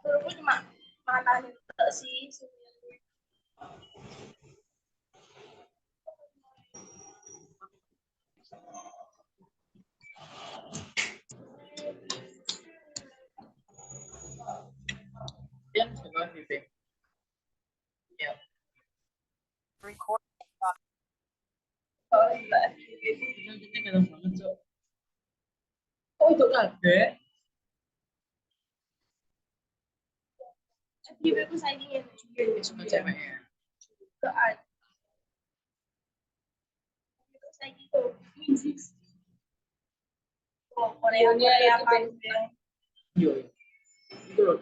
Aku cuma matahin enggak sih sebenarnya. Record. Oh iya. Oh itu kabeh. Jadi aku saya ingin juga sama ceweknya. Juga ada. Itu saya gitu. Oh, Koreanya ya kan. Iya. Itu loh.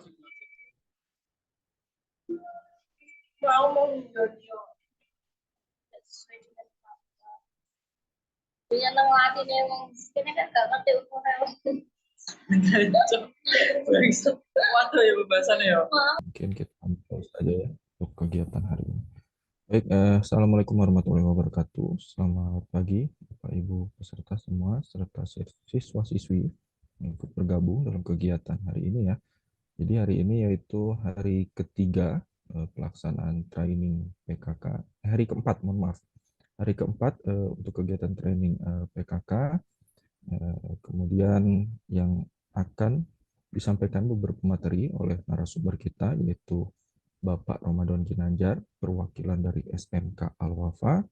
Mau video. Sesuai dengan punya nang latih emang kene kan gak ngerti umurnya. Waduh ya pembahasannya ya. Mungkin kita close saja ya untuk kegiatan hari ini. Baik, Assalamualaikum warahmatullahi wabarakatuh. Selamat pagi, Bapak Ibu peserta semua, serta siswa-siswi yang ikut bergabung dalam kegiatan hari ini ya. Jadi hari ini yaitu hari ketiga pelaksanaan training PKK, hari keempat, mohon maaf. Hari keempat untuk kegiatan training PKK. Kemudian yang akan disampaikan beberapa materi oleh narasumber kita yaitu Bapak Ramadan Ginanjar, perwakilan dari SMK Al-Wafa.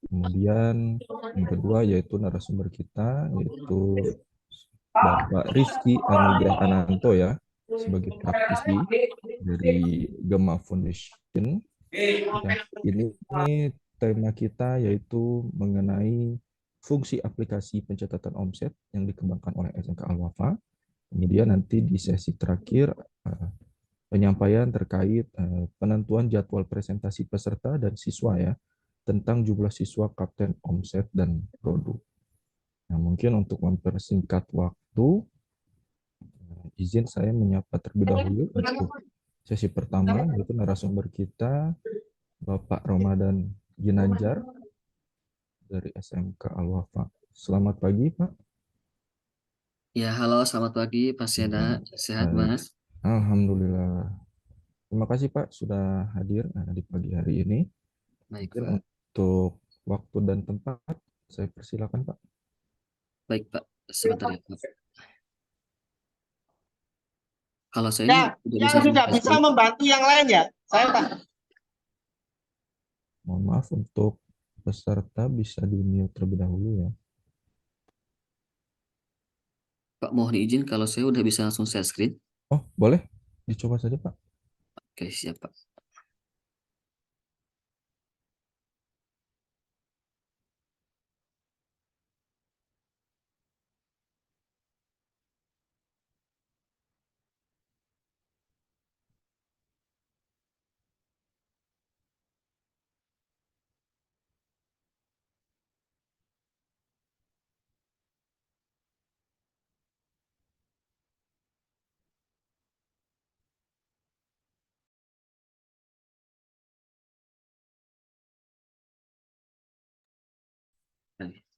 Kemudian yang kedua yaitu narasumber kita yaitu Bapak Rizky Anugrah Ananto ya, sebagai praktisi dari Gema Foundation. Yang ini tema kita yaitu mengenai fungsi aplikasi pencatatan omset yang dikembangkan oleh SMK Al-Wafa. Kemudian nanti di sesi terakhir penyampaian terkait penentuan jadwal presentasi peserta dan siswa ya, tentang jumlah siswa kapten omset dan produk. Nah, mungkin untuk mempersingkat waktu, izin saya menyapa terlebih dahulu untuk sesi pertama, yaitu narasumber kita, Bapak Ramadan Ginanjar dari SMK Al-Wafa. Selamat pagi, Pak. Ya, halo, selamat pagi, Pak Sena. Sehat, Mas? Alhamdulillah. Terima kasih, Pak, sudah hadir di pagi hari ini. Baik, Mungkin Pak. untuk waktu dan tempat, saya persilakan, Pak. Baik, Pak. Sebentar ya, Pak. Kalau saya Ya, ini yang sudah bisa membantu yang lain ya, saya Pak. Mohon maaf untuk peserta bisa di-mute terlebih dahulu ya. Pak, mohon izin kalau saya udah bisa langsung share screen. Oh, boleh. Dicoba saja, Pak. Oke, siap, Pak.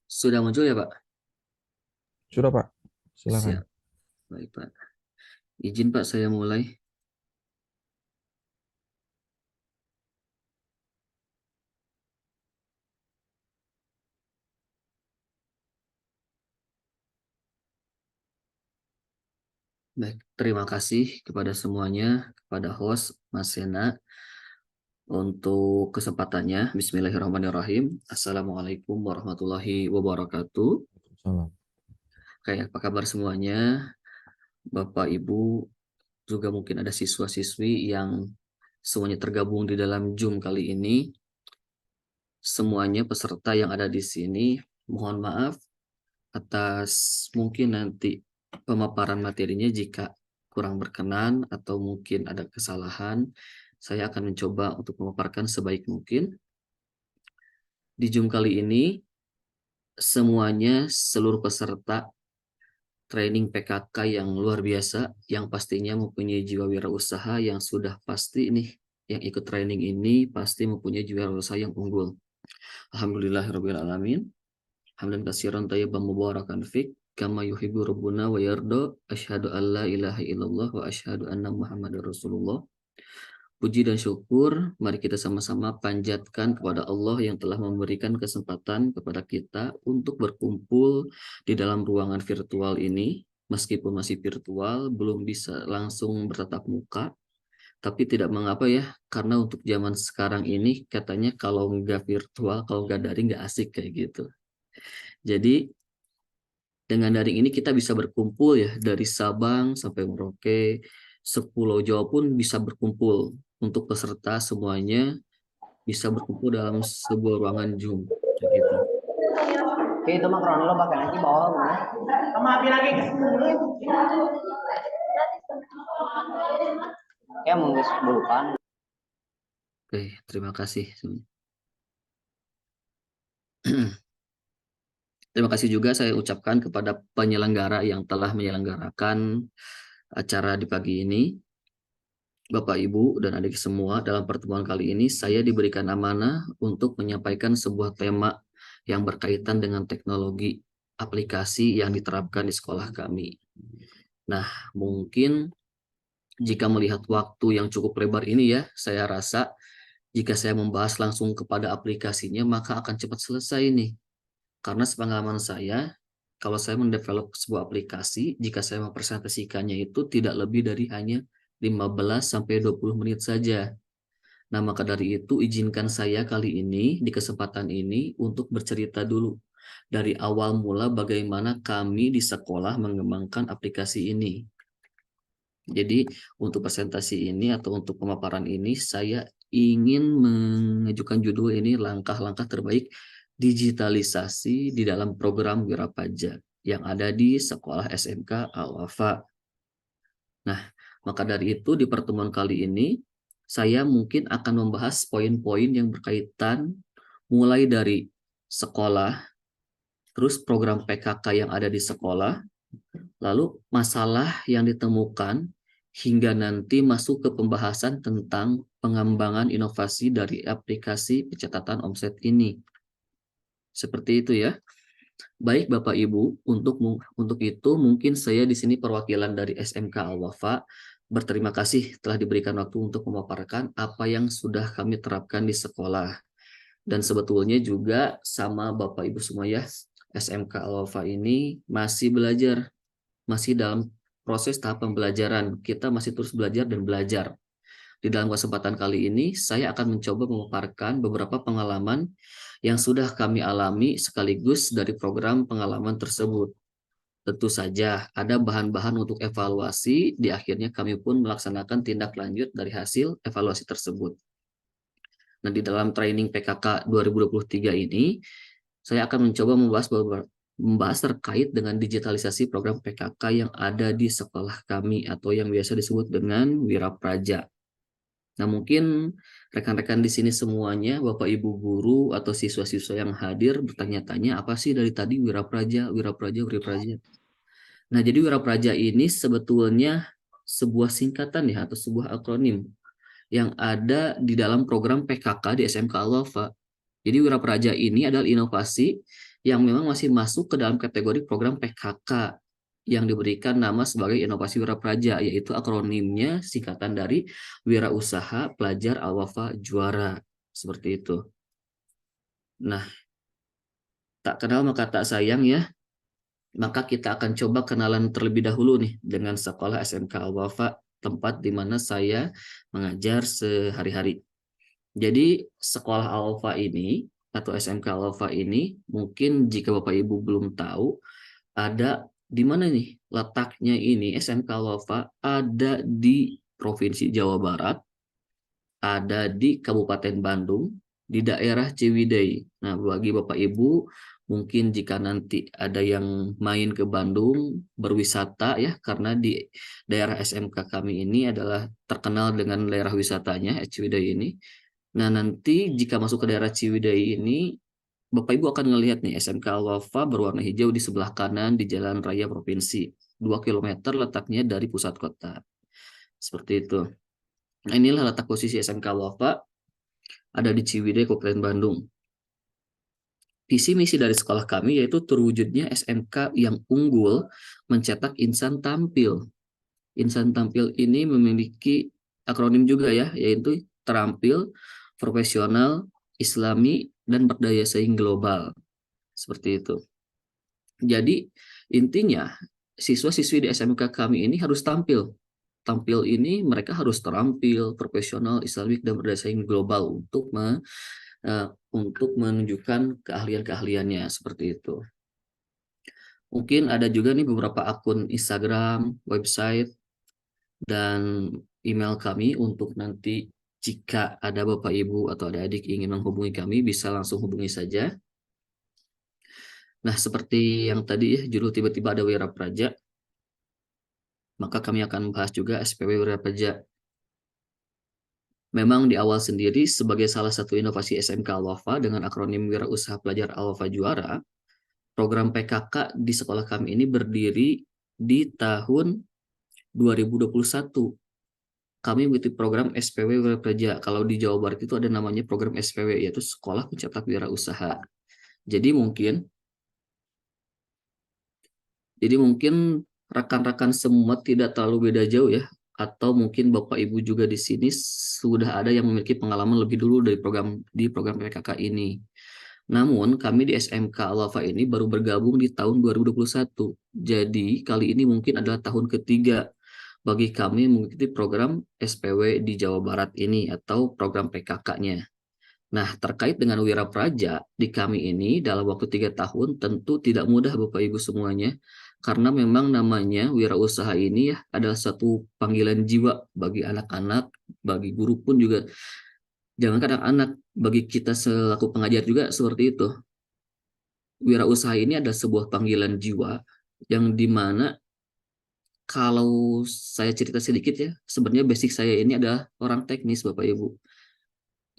Sudah muncul ya, Pak? Sudah, Pak. Silakan. Siap. Baik, Pak. Izin, Pak, saya mulai. Baik, terima kasih kepada semuanya, kepada host, Mas Sena, untuk kesempatannya. Bismillahirrahmanirrahim. Assalamualaikum warahmatullahi wabarakatuh. Salam. Kayak apa kabar semuanya? Bapak Ibu, juga mungkin ada siswa-siswi yang semuanya tergabung di dalam Zoom kali ini. Semuanya peserta yang ada di sini, mohon maaf atas mungkin nanti pemaparan materinya jika kurang berkenan atau mungkin ada kesalahan. Saya akan mencoba untuk memaparkan sebaik mungkin. Di Zoom kali ini, semuanya seluruh peserta training PKK yang luar biasa, yang pastinya mempunyai jiwa wirausaha yang sudah pasti nih, yang ikut training ini pasti mempunyai jiwa wirausaha yang unggul. Alhamdulillahirrabbilalamin. Hamdan katsiran thayyiban mubarakan fik kama yuhibbu rabbuna wa yarda. Asyhadu an la ilaha illallah wa asyhadu anna Muhammadar Rasulullah. Puji dan syukur mari kita sama-sama panjatkan kepada Allah yang telah memberikan kesempatan kepada kita untuk berkumpul di dalam ruangan virtual ini. Meskipun masih virtual, belum bisa langsung bertatap muka, tapi tidak mengapa ya, karena untuk zaman sekarang ini katanya kalau nggak virtual, kalau nggak daring nggak asik kayak gitu. Jadi dengan daring ini kita bisa berkumpul ya, dari Sabang sampai Merauke, sepulau Jawa pun bisa berkumpul. Untuk peserta semuanya bisa berkumpul dalam sebuah ruangan Zoom kayak gitu. Oke, itu makaroni lo pakai lagi bawah mana? Sama api lagi ke sini. Ya mungkin bukan. Oke, terima kasih. Terima kasih juga saya ucapkan kepada penyelenggara yang telah menyelenggarakan acara di pagi ini. Bapak, Ibu, dan adik semua, dalam pertemuan kali ini saya diberikan amanah untuk menyampaikan sebuah tema yang berkaitan dengan teknologi aplikasi yang diterapkan di sekolah kami. Nah, mungkin jika melihat waktu yang cukup lebar ini ya, saya rasa jika saya membahas langsung kepada aplikasinya, maka akan cepat selesai nih. Karena sepengalaman saya, kalau saya mendevelop sebuah aplikasi, jika saya mempresentasikannya itu tidak lebih dari hanya 15-20 menit saja. Nah, maka dari itu izinkan saya kali ini, di kesempatan ini, untuk bercerita dulu. Dari awal mula bagaimana kami di sekolah mengembangkan aplikasi ini. Jadi, untuk presentasi ini atau untuk pemaparan ini, saya ingin mengajukan judul ini langkah-langkah terbaik digitalisasi di dalam program Wira Pajak yang ada di Sekolah SMK Al-Wafa. Nah, maka dari itu di pertemuan kali ini saya mungkin akan membahas poin-poin yang berkaitan mulai dari sekolah, terus program PKK yang ada di sekolah, lalu masalah yang ditemukan hingga nanti masuk ke pembahasan tentang pengembangan inovasi dari aplikasi pencatatan omset ini. Seperti itu ya. Baik Bapak Ibu, untuk itu mungkin saya di sini perwakilan dari SMK Al-Wafa berterima kasih telah diberikan waktu untuk memaparkan apa yang sudah kami terapkan di sekolah. Dan sebetulnya juga sama Bapak Ibu semua ya, SMK Al-Wafa ini masih belajar, masih dalam proses tahap pembelajaran. Kita masih terus belajar dan belajar. Di dalam kesempatan kali ini, saya akan mencoba memaparkan beberapa pengalaman yang sudah kami alami sekaligus dari program pengalaman tersebut. Tentu saja ada bahan-bahan untuk evaluasi, di akhirnya kami pun melaksanakan tindak lanjut dari hasil evaluasi tersebut. Nah, di dalam training PKK 2023 ini, saya akan mencoba membahas terkait dengan digitalisasi program PKK yang ada di sekolah kami atau yang biasa disebut dengan Wira Praja. Nah, mungkin rekan-rekan di sini semuanya, Bapak Ibu guru atau siswa-siswa yang hadir bertanya-tanya apa sih dari tadi Wira Praja, Wira Praja, Wira Praja. Nah, jadi Wira Praja ini sebetulnya sebuah singkatan ya atau sebuah akronim yang ada di dalam program PKK di SMK Al-Wafa. Jadi Wira Praja ini adalah inovasi yang memang masih masuk ke dalam kategori program PKK yang diberikan nama sebagai inovasi Wira Praja, yaitu akronimnya singkatan dari Wirausaha Pelajar Al-Wafa Juara. Seperti itu. Nah, tak kenal maka tak sayang ya. Maka kita akan coba kenalan terlebih dahulu nih dengan sekolah SMK Al-Wafa, tempat di mana saya mengajar sehari-hari. Jadi sekolah Al-Wafa ini atau SMK Al-Wafa ini mungkin jika Bapak Ibu belum tahu, ada Di mana nih letaknya ini? SMK Al-Wafa ada di Provinsi Jawa Barat, ada di Kabupaten Bandung, di daerah Ciwidey. Nah, bagi Bapak Ibu, mungkin jika nanti ada yang main ke Bandung berwisata ya, karena di daerah SMK kami ini adalah terkenal dengan daerah wisatanya, Ciwidey ini. Nah, nanti jika masuk ke daerah Ciwidey ini, Bapak Ibu akan melihat nih SMK Al-Wafa berwarna hijau di sebelah kanan di Jalan Raya Provinsi. 2 km letaknya dari pusat kota. Seperti itu. Nah, inilah letak posisi SMK Al-Wafa, ada di Ciwidey, Kabupaten Bandung. Visi misi dari sekolah kami yaitu terwujudnya SMK yang unggul mencetak insan tampil. Insan tampil ini memiliki akronim juga ya, yaitu terampil, profesional, islami, dan berdaya saing global. Seperti itu. Jadi intinya siswa-siswi di SMK kami ini harus tampil. Tampil ini mereka harus terampil, profesional, islamik, dan berdaya saing global untuk menunjukkan keahlian-keahliannya seperti itu. Mungkin ada juga nih beberapa akun Instagram, website, dan email kami untuk nanti jika ada Bapak Ibu atau adik-adik ingin menghubungi kami bisa langsung hubungi saja. Nah, seperti yang tadi ya, judul tiba-tiba ada Wira Praja, maka kami akan membahas juga SPW Wira Praja. Memang di awal sendiri sebagai salah satu inovasi SMK Al-Wafa dengan akronim Wira Usaha Pelajar Al-Wafa Juara, program PKK di sekolah kami ini berdiri di tahun 2021. Kami memiliki program SPW Wira Praja. Kalau di Jawa Barat itu ada namanya program SPW, yaitu Sekolah Pencetak Wira Usaha. Jadi mungkin rekan-rekan semua tidak terlalu beda jauh ya, atau mungkin Bapak Ibu juga di sini sudah ada yang memiliki pengalaman lebih dulu dari program PKK ini. Namun kami di SMK Al-Wafa ini baru bergabung di tahun 2021. Jadi kali ini mungkin adalah tahun ketiga bagi kami mengikuti program SPW di Jawa Barat ini atau program PKK-nya. Nah, terkait dengan Wira Praja di kami ini dalam waktu 3 tahun tentu tidak mudah Bapak Ibu semuanya, karena memang namanya wirausaha ini ya adalah satu panggilan jiwa bagi anak-anak, bagi guru pun juga, jangankan anak-anak, bagi kita selaku pengajar juga seperti itu. Wirausaha ini adalah sebuah panggilan jiwa yang dimana kalau saya cerita sedikit ya, sebenarnya basic saya ini adalah orang teknis Bapak Ibu,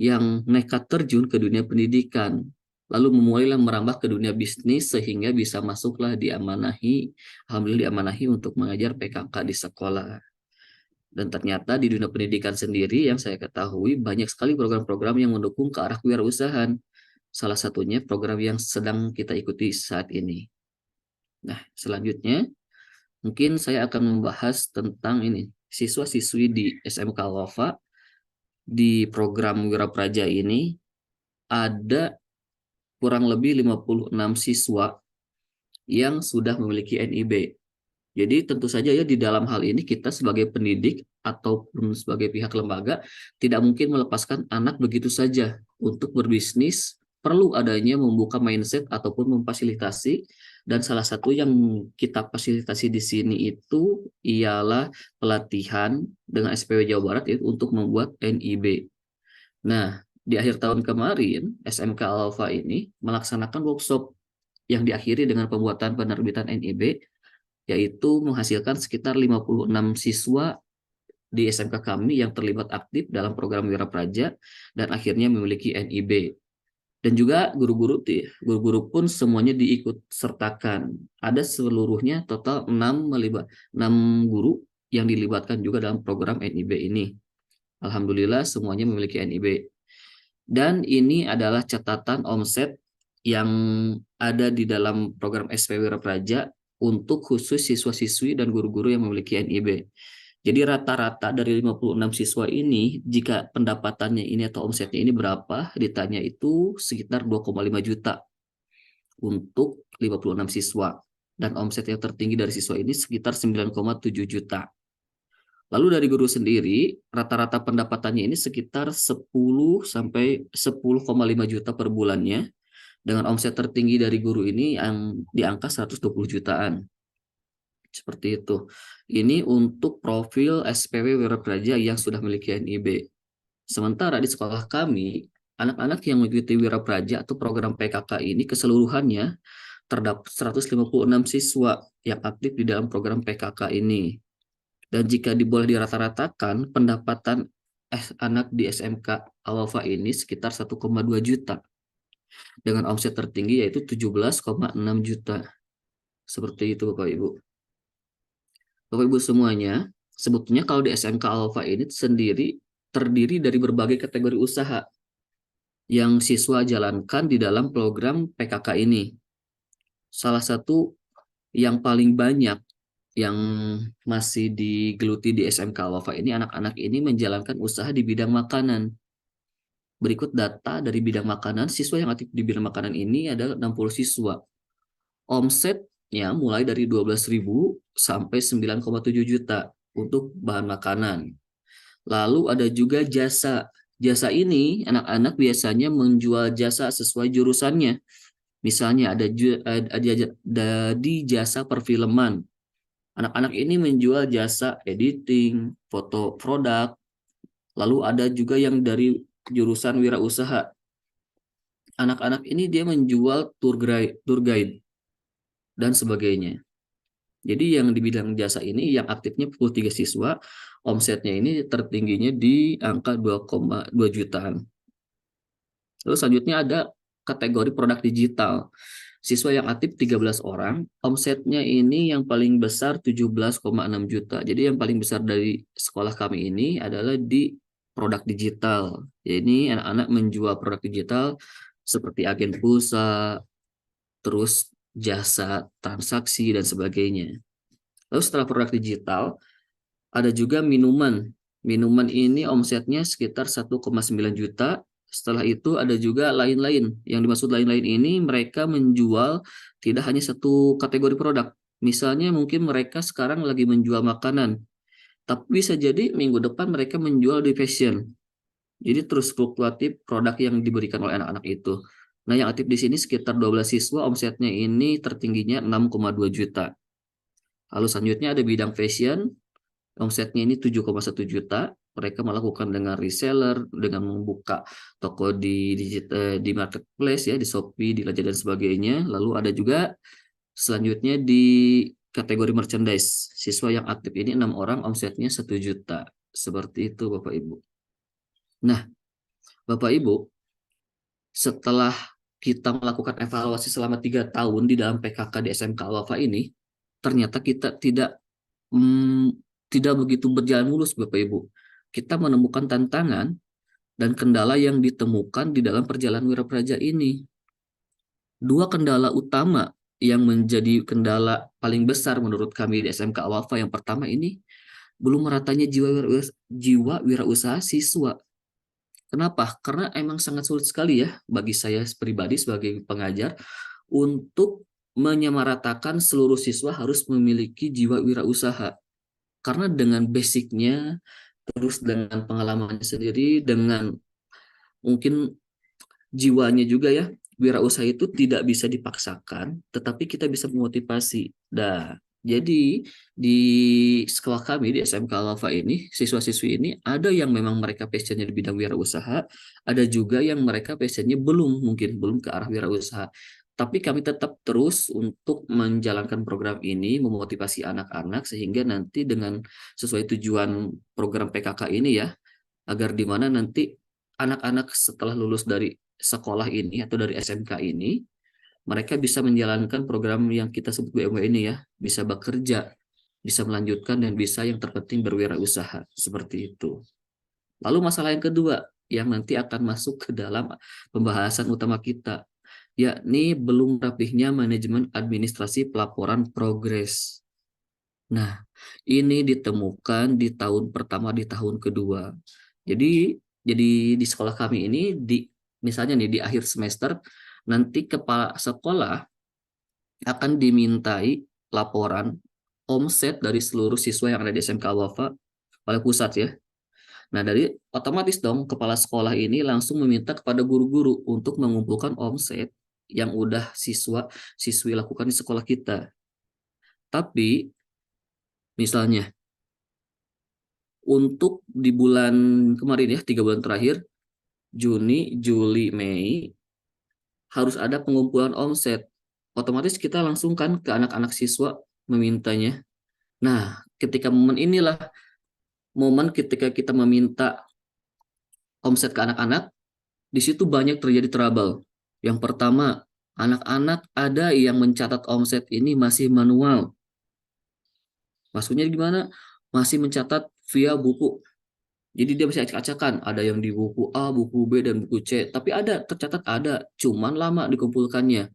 yang nekat terjun ke dunia pendidikan, lalu memulailah merambah ke dunia bisnis sehingga bisa masuklah alhamdulillah diamanahi untuk mengajar PKK di sekolah. Dan ternyata di dunia pendidikan sendiri yang saya ketahui banyak sekali program-program yang mendukung ke arah kewirausahaan. Salah satunya program yang sedang kita ikuti saat ini. Nah, selanjutnya mungkin saya akan membahas tentang ini, siswa-siswi di SMK Al-Wafa. Di program Wira Praja ini ada kurang lebih 56 siswa yang sudah memiliki NIB. Jadi tentu saja ya di dalam hal ini kita sebagai pendidik ataupun sebagai pihak lembaga tidak mungkin melepaskan anak begitu saja. Untuk berbisnis perlu adanya membuka mindset ataupun memfasilitasi, dan salah satu yang kita fasilitasi di sini itu ialah pelatihan dengan SPW Jawa Barat yaitu untuk membuat NIB. Nah, di akhir tahun kemarin SMK Al-Wafa ini melaksanakan workshop yang diakhiri dengan pembuatan penerbitan NIB, yaitu menghasilkan sekitar 56 siswa di SMK kami yang terlibat aktif dalam program Wira Praja dan akhirnya memiliki NIB. Dan juga guru-guru pun semuanya diikut sertakan. Ada seluruhnya total 6 guru yang dilibatkan juga dalam program NIB ini. Alhamdulillah semuanya memiliki NIB. Dan ini adalah catatan omset yang ada di dalam program SPW Wira Praja untuk khusus siswa-siswi dan guru-guru yang memiliki NIB. Jadi rata-rata dari 56 siswa ini, jika pendapatannya ini atau omsetnya ini berapa, ditanya itu sekitar 2,5 juta untuk 56 siswa. Dan omset yang tertinggi dari siswa ini sekitar 9,7 juta. Lalu dari guru sendiri, rata-rata pendapatannya ini sekitar 10 sampai 10,5 juta per bulannya. Dengan omset tertinggi dari guru ini yang di angka 120 jutaan. Seperti itu. Ini untuk profil SPW Wira Praja yang sudah memiliki NIB. Sementara di sekolah kami, anak-anak yang mengikuti Wira Praja atau program PKK ini keseluruhannya terdapat 156 siswa yang aktif di dalam program PKK ini. Dan jika boleh dirata-ratakan, pendapatan anak di SMK Al-Wafa ini sekitar 1,2 juta. Dengan omset tertinggi yaitu 17,6 juta. Seperti itu Bapak Ibu. Bapak Ibu semuanya, sebetulnya kalau di SMK Al-Wafa ini sendiri terdiri dari berbagai kategori usaha yang siswa jalankan di dalam program PKK ini. Salah satu yang paling banyak yang masih digeluti di SMK Al-Wafa ini, anak-anak ini menjalankan usaha di bidang makanan. Berikut data dari bidang makanan, siswa yang aktif di bidang makanan ini adalah 60 siswa. Omsetnya mulai dari 12.000 sampai 9,7 juta untuk bahan makanan. Lalu ada juga jasa. Jasa ini anak-anak biasanya menjual jasa sesuai jurusannya. Misalnya ada di jasa perfilman. Anak-anak ini menjual jasa editing, foto produk. Lalu ada juga yang dari jurusan wirausaha. Anak-anak ini dia menjual tour guide dan sebagainya. Jadi yang di bidang jasa ini yang aktifnya 23 siswa, omsetnya ini tertingginya di angka 2,2 jutaan. Lalu selanjutnya ada kategori produk digital. Siswa yang aktif 13 orang, omsetnya ini yang paling besar 17,6 juta. Jadi yang paling besar dari sekolah kami ini adalah di produk digital. Jadi anak-anak menjual produk digital seperti agen pulsa, terus jasa transaksi dan sebagainya. Lalu setelah produk digital, ada juga minuman. Minuman ini omsetnya sekitar 1,9 juta. Setelah itu ada juga lain-lain. Yang dimaksud lain-lain ini mereka menjual tidak hanya satu kategori produk. Misalnya mungkin mereka sekarang lagi menjual makanan. Tapi bisa jadi minggu depan mereka menjual di fashion. Jadi terus fluktuatif produk yang diberikan oleh anak-anak itu. Nah yang aktif di sini sekitar 12 siswa, omsetnya ini tertingginya 6,2 juta. Lalu selanjutnya ada bidang fashion, omsetnya ini 7,1 juta. Mereka melakukan dengan reseller, dengan membuka toko di marketplace ya, di Shopee, di Lazada dan sebagainya. Lalu ada juga selanjutnya di kategori merchandise. Siswa yang aktif ini 6 orang, omsetnya 1 juta. Seperti itu Bapak Ibu. Nah, Bapak Ibu, setelah kita melakukan evaluasi selama 3 tahun di dalam PKK di SMK Al-Wafa ini, ternyata kita tidak begitu berjalan mulus Bapak Ibu. Kita menemukan tantangan dan kendala yang ditemukan di dalam perjalanan Wira Praja ini. 2 kendala utama yang menjadi kendala paling besar menurut kami di SMK Al-Wafa, yang pertama ini belum meratanya jiwa wirausaha siswa. Kenapa? Karena emang sangat sulit sekali ya bagi saya pribadi sebagai pengajar untuk menyamaratakan seluruh siswa harus memiliki jiwa wirausaha. Karena dengan basicnya, terus dengan pengalamannya sendiri, dengan mungkin jiwanya juga ya, wirausaha itu tidak bisa dipaksakan, tetapi kita bisa memotivasi. Nah, jadi di sekolah kami di SMK Al-Wafa ini, siswa-siswi ini ada yang memang mereka passionnya di bidang wirausaha, ada juga yang mereka passionnya belum ke arah wirausaha. Tapi kami tetap terus untuk menjalankan program ini, memotivasi anak-anak sehingga nanti dengan sesuai tujuan program PKK ini ya, agar di mana nanti anak-anak setelah lulus dari sekolah ini atau dari SMK ini, mereka bisa menjalankan program yang kita sebut BMW ini ya, bisa bekerja, bisa melanjutkan, dan bisa yang terpenting berwirausaha, seperti itu. Lalu masalah yang kedua, yang nanti akan masuk ke dalam pembahasan utama kita, yakni belum rapihnya manajemen administrasi pelaporan progres. Nah, ini ditemukan di tahun pertama, di tahun kedua. Jadi di sekolah kami ini, misalnya nih di akhir semester, nanti kepala sekolah akan dimintai laporan omset dari seluruh siswa yang ada di SMK Al-Wafa oleh pusat ya. Nah, dari otomatis dong kepala sekolah ini langsung meminta kepada guru-guru untuk mengumpulkan omset yang udah siswi lakukan di sekolah kita. Tapi Misalnya, untuk di bulan kemarin ya, 3 bulan terakhir, Juni, Juli, Mei, harus ada pengumpulan omset. Otomatis kita langsung kan ke anak-anak siswa memintanya. Nah, ketika momen inilah momen ketika kita meminta omset ke anak-anak, di situ banyak terjadi trouble. Yang pertama, anak-anak ada yang mencatat omset ini masih manual. Maksudnya gimana? Masih mencatat via buku. Jadi dia bisa acak-acakan, ada yang di buku A, buku B, dan buku C. Tapi ada, tercatat ada, cuman lama dikumpulkannya.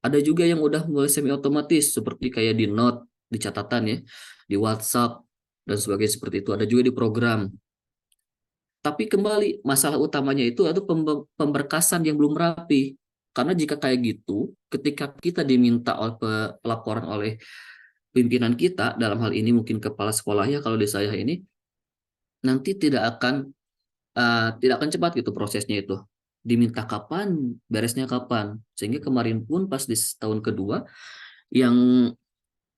Ada juga yang udah mulai semi otomatis, seperti kayak di note, di catatan ya, di WhatsApp, dan sebagainya seperti itu. Ada juga di program. Tapi kembali, masalah utamanya itu adalah pemberkasan yang belum rapi. Karena jika kayak gitu, ketika kita diminta laporan oleh pimpinan kita, dalam hal ini mungkin kepala sekolah ya, kalau di saya ini, nanti tidak akan cepat gitu prosesnya itu. Diminta kapan, beresnya kapan. Sehingga kemarin pun pas di tahun kedua, yang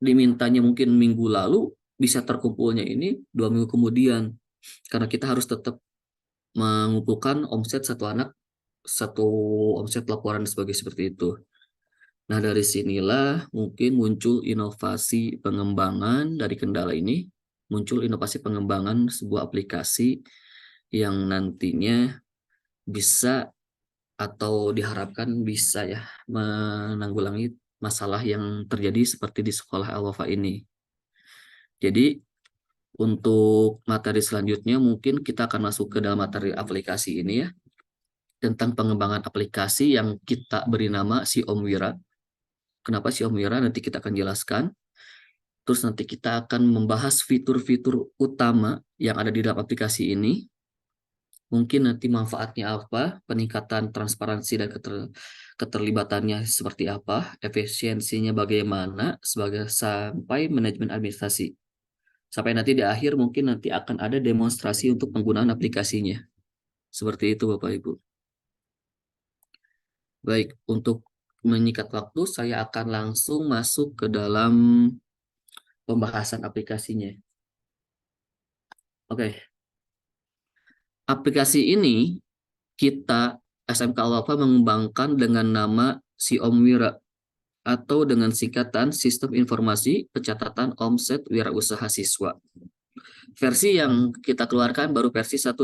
dimintanya mungkin minggu lalu, bisa terkumpulnya ini 2 minggu kemudian. Karena kita harus tetap mengumpulkan omset satu anak, satu omset laporan seperti itu. Nah, dari sinilah mungkin muncul inovasi pengembangan dari kendala ini, muncul inovasi pengembangan sebuah aplikasi yang nantinya bisa atau diharapkan bisa ya menanggulangi masalah yang terjadi seperti di sekolah Al-Wafa ini. Jadi untuk materi selanjutnya mungkin kita akan masuk ke dalam materi aplikasi ini ya, tentang pengembangan aplikasi yang kita beri nama si Om Wira. Kenapa si Om Wira? Nanti kita akan jelaskan. Terus nanti kita akan membahas fitur-fitur utama yang ada di dalam aplikasi ini. Mungkin nanti manfaatnya apa, peningkatan transparansi dan keterlibatannya seperti apa, efisiensinya bagaimana, sampai manajemen administrasi. Sampai nanti di akhir mungkin nanti akan ada demonstrasi untuk penggunaan aplikasinya. Seperti itu Bapak Ibu. Baik, untuk menyikat waktu, saya akan langsung masuk ke dalam pembahasan aplikasinya. Oke. Aplikasi ini kita SMK Al-Wafa mengembangkan dengan nama si Om Wira atau dengan singkatan Sistem Informasi Pencatatan Omset Wirausaha Siswa. Versi yang kita keluarkan baru versi 1.0,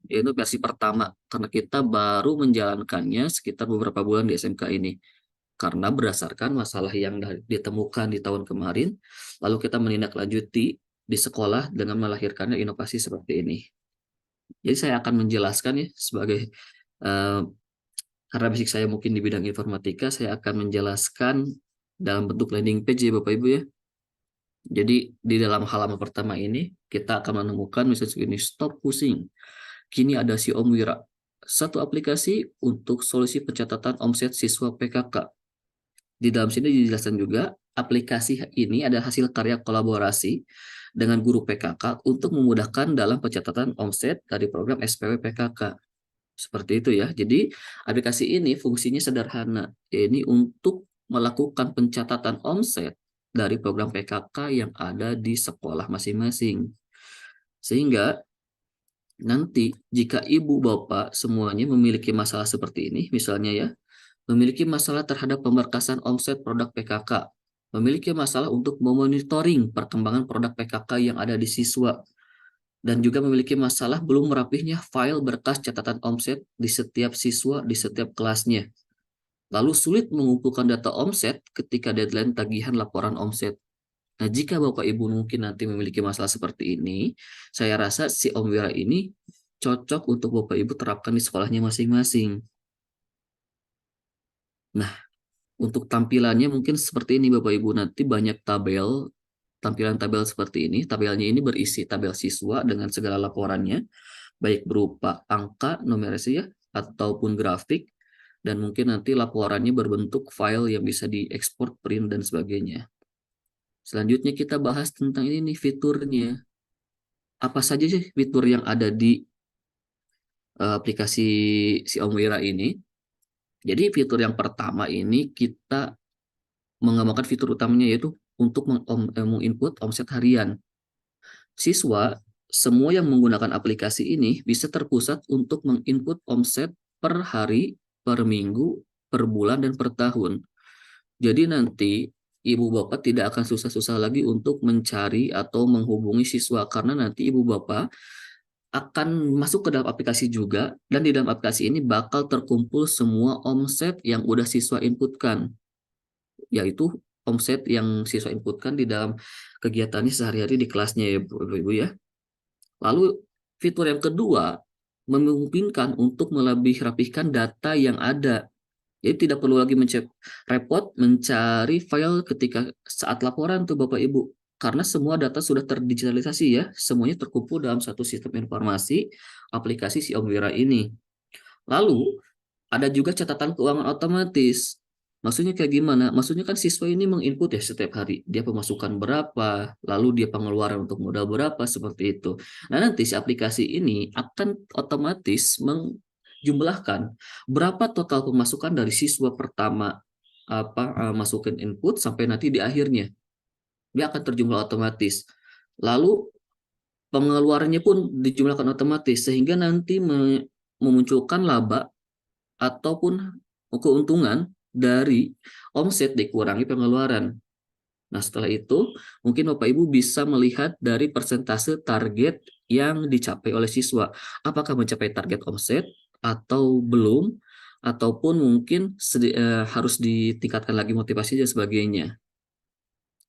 yaitu versi pertama, karena kita baru menjalankannya sekitar beberapa bulan di SMK ini. Karena berdasarkan masalah yang ditemukan di tahun kemarin, lalu kita menindaklanjuti di sekolah dengan melahirkannya inovasi seperti ini. Jadi saya akan menjelaskan ya sebagai karena basic saya mungkin di bidang informatika, saya akan menjelaskan dalam bentuk landing page ya Bapak Ibu ya. Jadi di dalam halaman pertama ini kita akan menemukan misalnya ini stop pusing. Kini ada si Om Wira, satu aplikasi untuk solusi pencatatan omset siswa PKK. Di dalam sini dijelaskan juga aplikasi ini adalah hasil karya kolaborasi dengan guru PKK untuk memudahkan dalam pencatatan omset dari program SPW PKK. Seperti itu ya. Jadi aplikasi ini fungsinya sederhana. Ini untuk melakukan pencatatan omset dari program PKK yang ada di sekolah masing-masing. Sehingga nanti jika ibu bapak semuanya memiliki masalah seperti ini, misalnya ya, memiliki masalah terhadap pemberkasan omset produk PKK, memiliki masalah untuk memonitoring perkembangan produk PKK yang ada di siswa, dan juga memiliki masalah belum merapihnya file berkas catatan omset di setiap siswa di setiap kelasnya. Lalu sulit mengumpulkan data omset ketika deadline tagihan laporan omset. Nah, jika Bapak Ibu mungkin nanti memiliki masalah seperti ini, saya rasa si Om Wira ini cocok untuk Bapak Ibu terapkan di sekolahnya masing-masing. Nah, untuk tampilannya mungkin seperti ini Bapak Ibu, nanti banyak tampilan tabel seperti ini. Tabelnya ini berisi tabel siswa dengan segala laporannya, baik berupa angka, numerasi ya, ataupun grafik, dan mungkin nanti laporannya berbentuk file yang bisa diekspor, print, dan sebagainya. Selanjutnya kita bahas tentang ini nih fiturnya. Apa saja sih fitur yang ada di aplikasi si Om Wira ini? Jadi fitur yang pertama ini kita mengembangkan fitur utamanya yaitu untuk menginput omset harian. Siswa, semua yang menggunakan aplikasi ini bisa terpusat untuk menginput omset per hari, per minggu, per bulan, dan per tahun. Jadi nanti ibu bapak tidak akan susah-susah lagi untuk mencari atau menghubungi siswa, karena nanti ibu bapak akan masuk ke dalam aplikasi juga, dan di dalam aplikasi ini bakal terkumpul semua omset yang udah siswa inputkan, yaitu omset yang siswa inputkan di dalam kegiatannya sehari-hari di kelasnya ya Ibu ya. Lalu fitur yang kedua memungkinkan untuk melebih rapihkan data yang ada. Jadi tidak perlu lagi repot mencari file ketika saat laporan tuh Bapak Ibu. Karena semua data sudah terdigitalisasi ya. Semuanya terkumpul dalam satu sistem informasi aplikasi si Om Wira ini. Lalu ada juga catatan keuangan otomatis. Maksudnya kayak gimana? Maksudnya kan siswa ini menginput ya setiap hari. Dia pemasukan berapa, lalu dia pengeluaran untuk modal berapa, seperti itu. Nah nanti si aplikasi ini akan otomatis menjumlahkan berapa total pemasukan dari siswa pertama masukin input sampai nanti di akhirnya. Dia akan terjumlah otomatis. Lalu pengeluarannya pun dijumlahkan otomatis sehingga nanti memunculkan laba ataupun keuntungan dari omset dikurangi pengeluaran. Nah, setelah itu mungkin Bapak Ibu bisa melihat dari persentase target yang dicapai oleh siswa. Apakah mencapai target omset atau belum, ataupun mungkin harus ditingkatkan lagi motivasi dan sebagainya.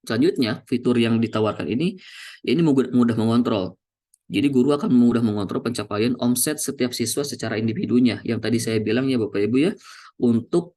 Selanjutnya, fitur yang ditawarkan ini mudah mengontrol. Jadi guru akan mudah mengontrol pencapaian omset setiap siswa secara individunya. Yang tadi saya bilang ya Bapak Ibu ya, untuk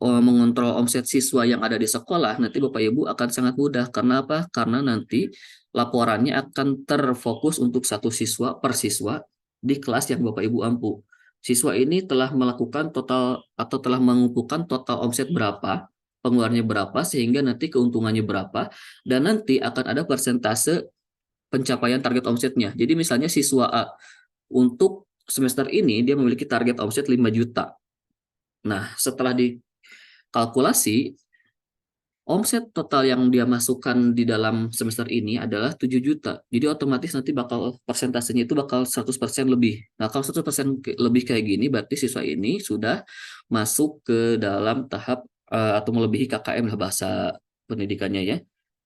mengontrol omset siswa yang ada di sekolah, nanti Bapak Ibu akan sangat mudah. Karena apa? Karena nanti laporannya akan terfokus untuk satu siswa per siswa di kelas yang Bapak Ibu ampu. Siswa ini telah melakukan total atau telah mengumpulkan total omset berapa, pengeluarannya berapa, sehingga nanti keuntungannya berapa, dan nanti akan ada persentase pencapaian target omsetnya. Jadi misalnya siswa A untuk semester ini dia memiliki target omset 5 juta. Nah, setelah dikalkulasi, omset total yang dia masukkan di dalam semester ini adalah 7 juta. Jadi otomatis nanti persentasenya itu bakal 100% lebih. Nah, kalau 100% lebih kayak gini, berarti siswa ini sudah masuk ke dalam tahap atau melebihi KKM lah bahasa pendidikannya ya.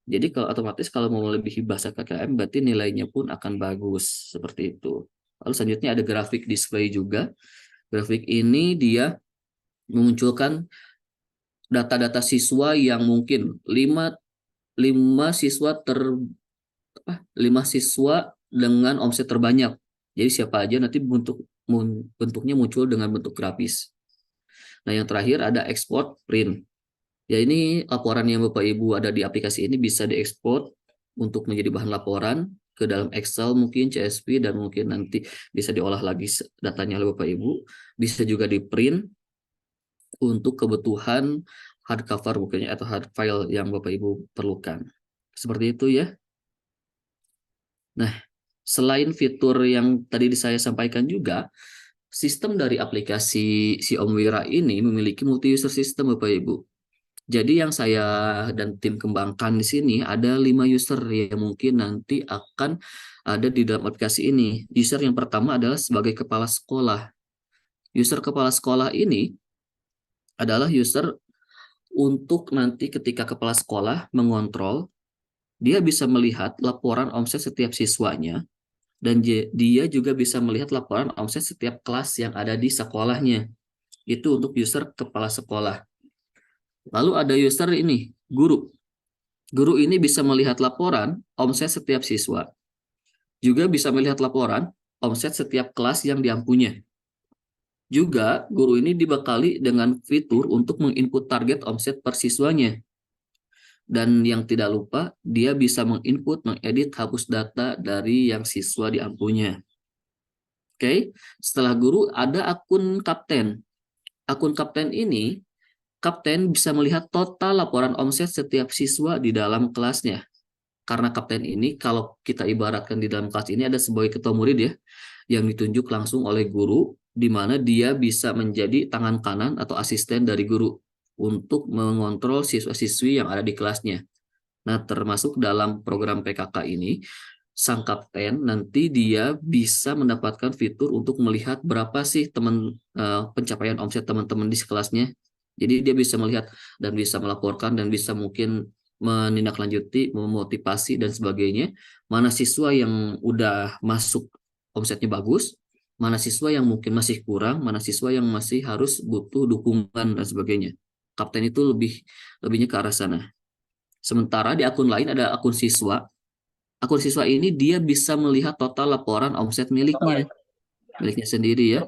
Jadi kalau otomatis kalau mau melebihi bahasa KKM berarti nilainya pun akan bagus seperti itu. Lalu selanjutnya ada grafik display juga. Grafik ini dia memunculkan data-data siswa yang mungkin 5 siswa 5 siswa dengan omset terbanyak. Jadi siapa aja nanti bentuknya muncul dengan bentuk grafis. Nah, yang terakhir ada export print. Ya, ini laporan yang Bapak Ibu ada di aplikasi ini bisa diekspor untuk menjadi bahan laporan ke dalam Excel mungkin, CSV, dan mungkin nanti bisa diolah lagi datanya oleh Bapak Ibu. Bisa juga di print untuk kebutuhan hardcover bukannya atau hard file yang Bapak Ibu perlukan. Seperti itu ya. Nah, selain fitur yang tadi saya sampaikan juga, sistem dari aplikasi si Om Wira ini memiliki multi-user system Bapak Ibu. Jadi yang saya dan tim kembangkan di sini ada 5 user yang mungkin nanti akan ada di dalam aplikasi ini. User yang pertama adalah sebagai kepala sekolah. User kepala sekolah ini adalah user untuk nanti ketika kepala sekolah mengontrol, dia bisa melihat laporan omset setiap siswanya, dan dia juga bisa melihat laporan omset setiap kelas yang ada di sekolahnya. Itu untuk user kepala sekolah. Lalu ada user ini, guru. Guru ini bisa melihat laporan omset setiap siswa. Juga bisa melihat laporan omset setiap kelas yang diampunya. Juga guru ini dibekali dengan fitur untuk menginput target omset per siswanya. Dan yang tidak lupa, dia bisa menginput, mengedit, hapus data dari yang siswa diampunya. Oke, setelah guru ada akun kapten. Akun kapten ini, kapten bisa melihat total laporan omset setiap siswa di dalam kelasnya. Karena kapten ini, kalau kita ibaratkan di dalam kelas ini ada sebagai ketua murid ya, yang ditunjuk langsung oleh guru, di mana dia bisa menjadi tangan kanan atau asisten dari guru untuk mengontrol siswa-siswi yang ada di kelasnya. Nah, termasuk dalam program PKK ini, sang kapten nanti dia bisa mendapatkan fitur untuk melihat berapa sih pencapaian omset teman-teman di kelasnya. Jadi dia bisa melihat dan bisa melaporkan dan bisa mungkin menindaklanjuti, memotivasi dan sebagainya. Mana siswa yang udah masuk omsetnya bagus, mana siswa yang mungkin masih kurang, mana siswa yang masih harus butuh dukungan dan sebagainya. Kapten itu lebihnya ke arah sana. Sementara di akun lain ada akun siswa. Akun siswa ini dia bisa melihat total laporan omset miliknya sendiri ya.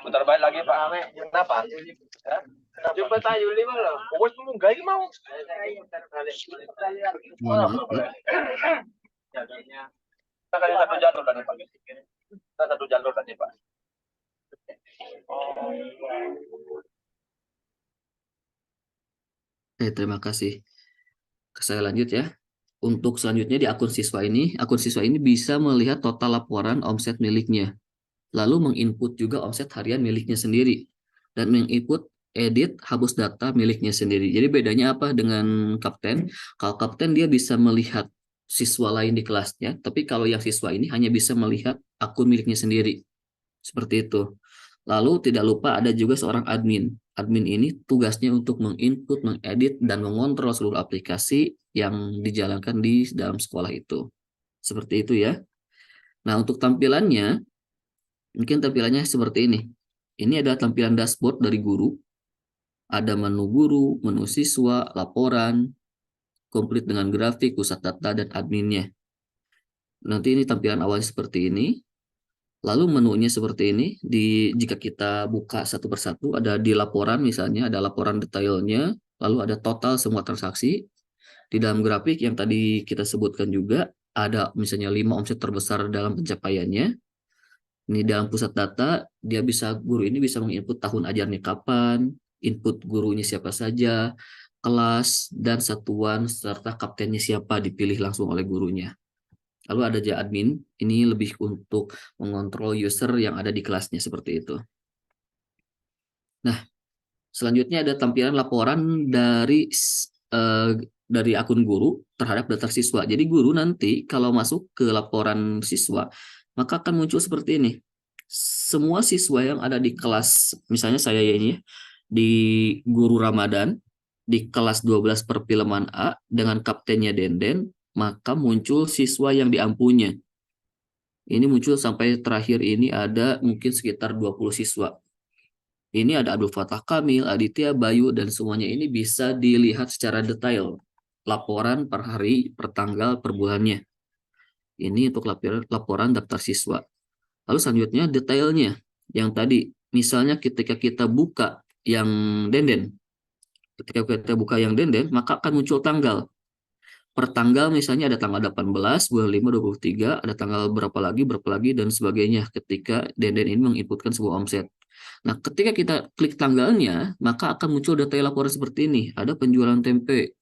Bentar balik lagi Pak Ame. Kenapa? Jumpa tayo lima loh. Pokoknya mau gay mau. Kita kan satu jalur kan ya Pak. Kita satu jalur kan ya Pak. Terima kasih. Saya lanjut ya. Untuk selanjutnya di akun siswa ini bisa melihat total laporan omset miliknya. Lalu menginput juga omset harian miliknya sendiri. Dan menginput edit hapus data miliknya sendiri. Jadi bedanya apa dengan kapten? Kalau kapten dia bisa melihat siswa lain di kelasnya, tapi kalau yang siswa ini hanya bisa melihat akun miliknya sendiri. Seperti itu. Lalu tidak lupa ada juga seorang admin. Admin ini tugasnya untuk menginput, mengedit, dan mengontrol seluruh aplikasi yang dijalankan di dalam sekolah itu. Seperti itu ya. Nah, untuk tampilannya, mungkin tampilannya seperti ini. Ini adalah tampilan dashboard dari guru. Ada menu guru, menu siswa, laporan, komplit dengan grafik, pusat data, dan adminnya. Nanti ini tampilan awalnya seperti ini. Lalu menunya seperti ini. Jika kita buka satu persatu, ada di laporan misalnya, ada laporan detailnya, lalu ada total semua transaksi. Di dalam grafik yang tadi kita sebutkan juga, ada misalnya 5 omset terbesar dalam pencapaiannya. Ini dalam pusat data, guru ini bisa menginput tahun ajarnya kapan, input gurunya siapa saja, kelas, dan satuan, serta kaptennya siapa dipilih langsung oleh gurunya. Lalu ada aja admin, ini lebih untuk mengontrol user yang ada di kelasnya seperti itu. Nah, selanjutnya ada tampilan laporan dari akun guru terhadap daftar siswa. Jadi guru nanti kalau masuk ke laporan siswa, maka akan muncul seperti ini. Semua siswa yang ada di kelas, misalnya saya ini di guru Ramadan, di kelas 12 perfilman A dengan kaptennya Denden, maka muncul siswa yang diampunya. Ini muncul sampai terakhir ini ada mungkin sekitar 20 siswa. Ini ada Abdul Fatah Kamil, Aditya, Bayu, dan semuanya ini bisa dilihat secara detail. Laporan per hari, per tanggal, per bulannya. Ini untuk laporan daftar siswa. Lalu selanjutnya detailnya. Yang tadi, misalnya ketika kita buka yang Denden. Ketika kita buka yang Denden, maka akan muncul tanggal. Per tanggal misalnya ada tanggal 18, bulan 5, 23, ada tanggal berapa lagi, dan sebagainya ketika Denden ini menginputkan sebuah omset. Nah, ketika kita klik tanggalnya, maka akan muncul detail laporan seperti ini. Ada penjualan tempe.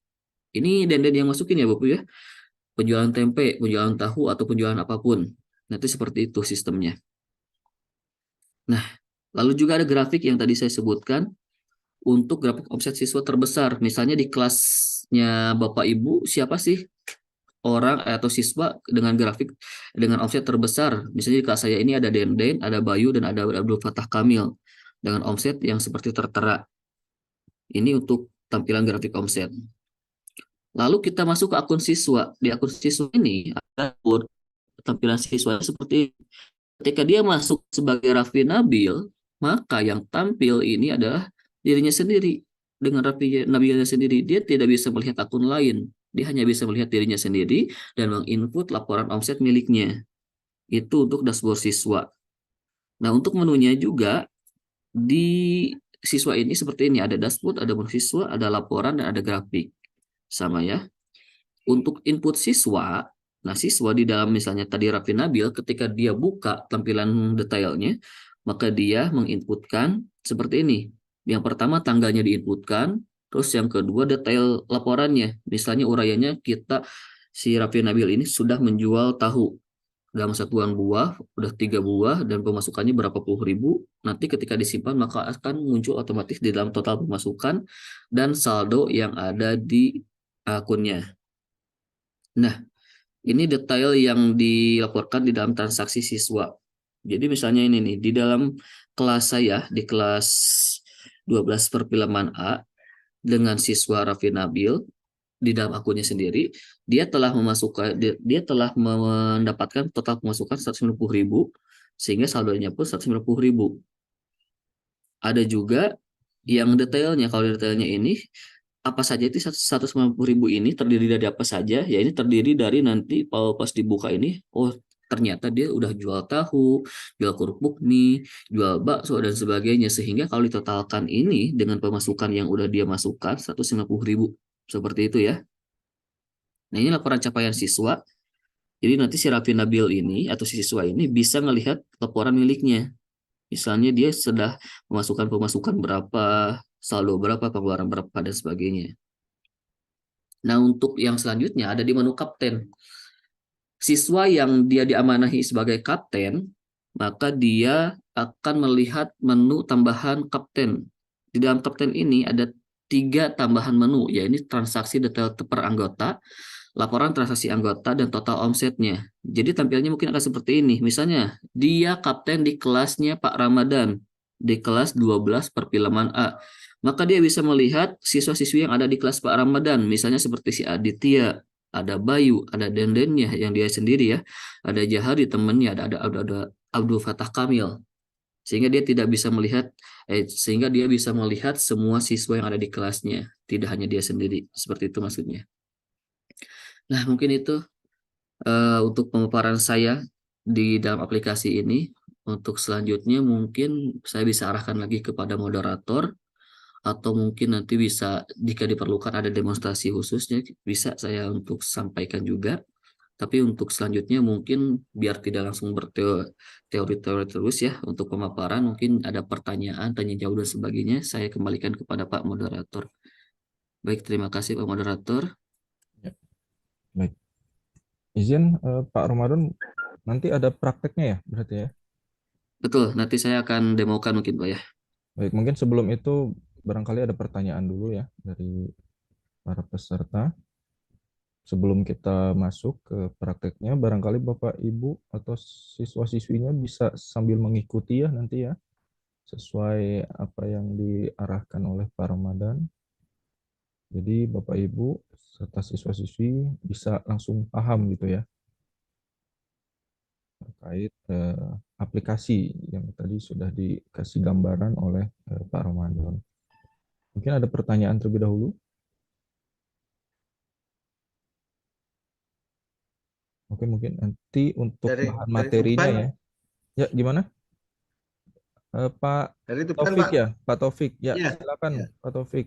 Ini Denden yang masukin ya, Bapak ya. Penjualan tempe, penjualan tahu, atau penjualan apapun. Nanti seperti itu sistemnya. Nah, lalu juga ada grafik yang tadi saya sebutkan. Untuk grafik omset siswa terbesar, misalnya di kelasnya Bapak Ibu, siapa sih orang atau siswa dengan grafik dengan omset terbesar? Misalnya di kelas saya ini ada Denden, ada Bayu, dan ada Abdul Fatah Kamil dengan omset yang seperti tertera. Ini untuk tampilan grafik omset. Lalu kita masuk ke akun siswa. Di akun siswa ini ada tampilan siswa seperti ini. Ketika dia masuk sebagai Raffi Nabil, maka yang tampil ini adalah dirinya sendiri. Dengan Raffi Nabilnya sendiri, dia tidak bisa melihat akun lain. Dia hanya bisa melihat dirinya sendiri dan menginput laporan omset miliknya. Itu untuk dashboard siswa. Nah, untuk menunya juga di siswa ini seperti ini. Ada dashboard, ada menu siswa, ada laporan, dan ada grafik. Sama ya. Untuk input siswa, nah siswa di dalam misalnya tadi Raffi Nabil, ketika dia buka tampilan detailnya, maka dia menginputkan seperti ini. Yang pertama tanggalnya diinputkan, terus yang kedua detail laporannya. Misalnya uraiannya si Raffi Nabil ini sudah menjual tahu dalam satuan buah, udah 3 buah, dan pemasukannya berapa puluh ribu. Nanti ketika disimpan maka akan muncul otomatis di dalam total pemasukan dan saldo yang ada di akunnya. Nah, ini detail yang dilaporkan di dalam transaksi siswa. Jadi misalnya ini nih, di dalam kelas saya, di kelas 12 perfilman A, dengan siswa Raffi Nabil, di dalam akunnya sendiri, dia telah dia telah mendapatkan total pemasukan 190.000, sehingga saldonya pun 190.000. Ada juga yang detailnya, kalau detailnya ini, apa saja itu 190.000 ini terdiri dari apa saja? Ya ini terdiri dari nanti kalau pas dibuka ini, oh ternyata dia udah jual tahu, jual kerupuk mie, jual bakso dan sebagainya. Sehingga kalau ditotalkan ini dengan pemasukan yang udah dia masukkan 150.000 seperti itu ya. Nah ini laporan capaian siswa. Jadi nanti si Raffi Nabil ini atau si siswa ini bisa melihat laporan miliknya. Misalnya dia sudah memasukkan pemasukan berapa, saldo berapa, pengeluaran berapa, dan sebagainya. Nah, untuk yang selanjutnya ada di menu kapten. Siswa yang dia diamanahi sebagai kapten, maka dia akan melihat menu tambahan kapten. Di dalam kapten ini ada 3 tambahan menu, yaitu transaksi detail per anggota, laporan transaksi anggota, dan total omsetnya. Jadi tampilnya mungkin akan seperti ini. Misalnya, dia kapten di kelasnya Pak Ramadan, di kelas 12 perfilman A. Maka dia bisa melihat siswa-siswi yang ada di kelas Pak Ramadan, misalnya seperti si Aditya, ada Bayu, ada Dendennya yang dia sendiri ya, ada Jahari temannya, ada Abdul Fatah Kamil. Sehingga dia tidak bisa melihat, sehingga dia bisa melihat semua siswa yang ada di kelasnya, tidak hanya dia sendiri. Seperti itu maksudnya. Nah, mungkin itu untuk pemaparan saya di dalam aplikasi ini. Untuk selanjutnya mungkin saya bisa arahkan lagi kepada moderator, atau mungkin nanti bisa jika diperlukan ada demonstrasi khususnya bisa saya untuk sampaikan juga. Tapi untuk selanjutnya mungkin biar tidak langsung berteori-teori terus ya, untuk pemaparan mungkin ada pertanyaan, tanya jawab dan sebagainya, saya kembalikan kepada Pak Moderator. Baik, terima kasih Pak Moderator. Ya. Baik. Izin Pak Ramadan, nanti ada prakteknya ya berarti ya? Betul, nanti saya akan demokan mungkin Pak ya. Baik, mungkin sebelum itu barangkali ada pertanyaan dulu ya dari para peserta. Sebelum kita masuk ke prakteknya, barangkali Bapak, Ibu, atau siswa-siswinya bisa sambil mengikuti ya nanti ya, sesuai apa yang diarahkan oleh Pak Ramadan. Jadi Bapak, Ibu, serta siswa-siswi bisa langsung paham gitu ya, terkait aplikasi yang tadi sudah dikasih gambaran oleh Pak Ramadan. Mungkin ada pertanyaan terlebih dahulu? Oke, mungkin nanti untuk bahan materinya Tuban, ya. Ya, gimana? Pak dari Tuban, Taufik Pak. ya, Pak Taufik. Ya, Iya, silakan iya. Pak Taufik.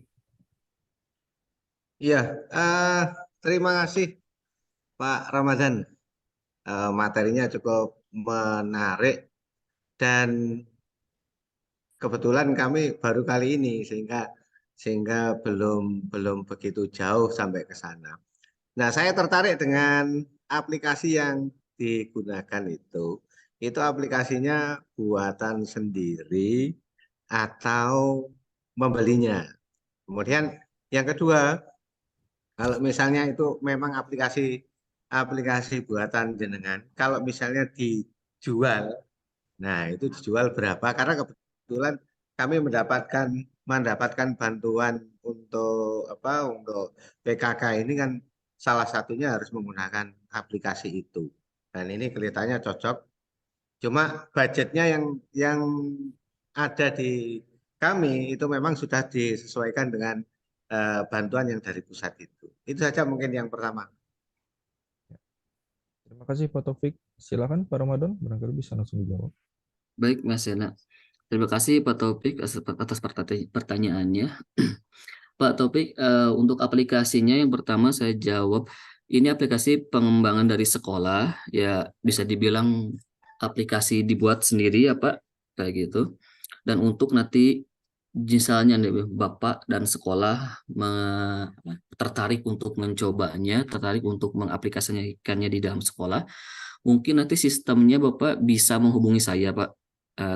Iya, terima kasih Pak Ramadan. Materinya cukup menarik dan kebetulan kami baru kali ini sehingga belum begitu jauh sampai ke sana. Nah, saya tertarik dengan aplikasi yang digunakan itu. Itu aplikasinya buatan sendiri atau membelinya. Kemudian yang kedua, kalau misalnya itu memang aplikasi buatan jenengan, kalau misalnya dijual, nah itu dijual berapa? Karena kebetulan kami mendapatkan bantuan untuk PKK ini kan salah satunya harus menggunakan aplikasi itu. Dan ini kelihatannya cocok. Cuma budgetnya yang ada di kami itu memang sudah disesuaikan dengan bantuan yang dari pusat itu. Itu saja mungkin yang pertama. Terima kasih Pak Taufik. Silakan Pak Ramadan, barangkali bisa langsung dijawab. Baik Mas Sena. Terima kasih Pak Taufik atas pertanyaannya. Pak Taufik, untuk aplikasinya yang pertama saya jawab, ini aplikasi pengembangan dari sekolah, ya bisa dibilang aplikasi dibuat sendiri ya Pak, kayak gitu. Dan untuk nanti misalnya nih, Bapak dan sekolah tertarik untuk mencobanya, tertarik untuk mengaplikasikannya di dalam sekolah, mungkin nanti sistemnya Bapak bisa menghubungi saya Pak.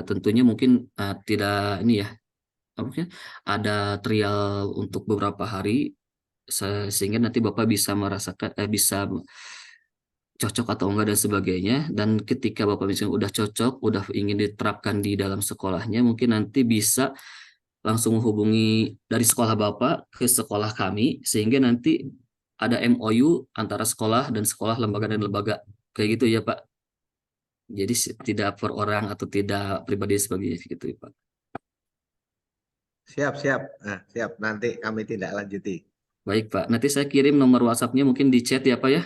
Tentunya mungkin tidak ini ya, maksudnya ada trial untuk beberapa hari, sehingga nanti Bapak bisa merasakan bisa cocok atau enggak dan sebagainya. Dan ketika Bapak misalnya udah cocok, udah ingin diterapkan di dalam sekolahnya, mungkin nanti bisa langsung menghubungi dari sekolah Bapak ke sekolah kami, sehingga nanti ada MOU antara sekolah dan sekolah, lembaga dan lembaga. Kayak gitu ya Pak. Jadi tidak per orang atau tidak pribadi sebagainya gitu ya Pak. Siap, siap. Nah, siap. Nanti kami tindak lanjuti. Baik Pak, nanti saya kirim nomor WhatsApp-nya mungkin di chat ya Pak ya.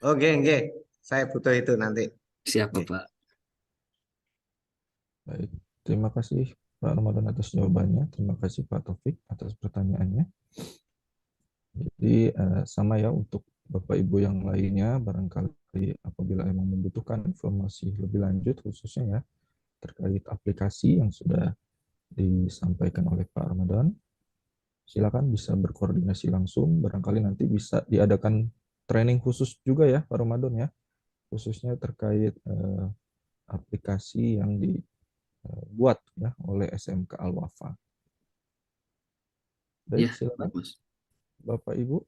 Oke, oke. Saya butuh itu nanti. Siap Oke. Bapak. Baik, terima kasih Pak Ramadan atas jawabannya. Terima kasih Pak Taufik atas pertanyaannya. Jadi sama ya untuk Bapak Ibu yang lainnya, barangkali apabila memang membutuhkan informasi lebih lanjut khususnya ya terkait aplikasi yang sudah disampaikan oleh Pak Ramadan, silakan bisa berkoordinasi langsung. Barangkali nanti bisa diadakan training khusus juga ya Pak Ramadan ya, khususnya terkait aplikasi yang dibuat ya oleh SMK Al-Wafa. Baik, Ya, silakan Mas. Bapak Ibu,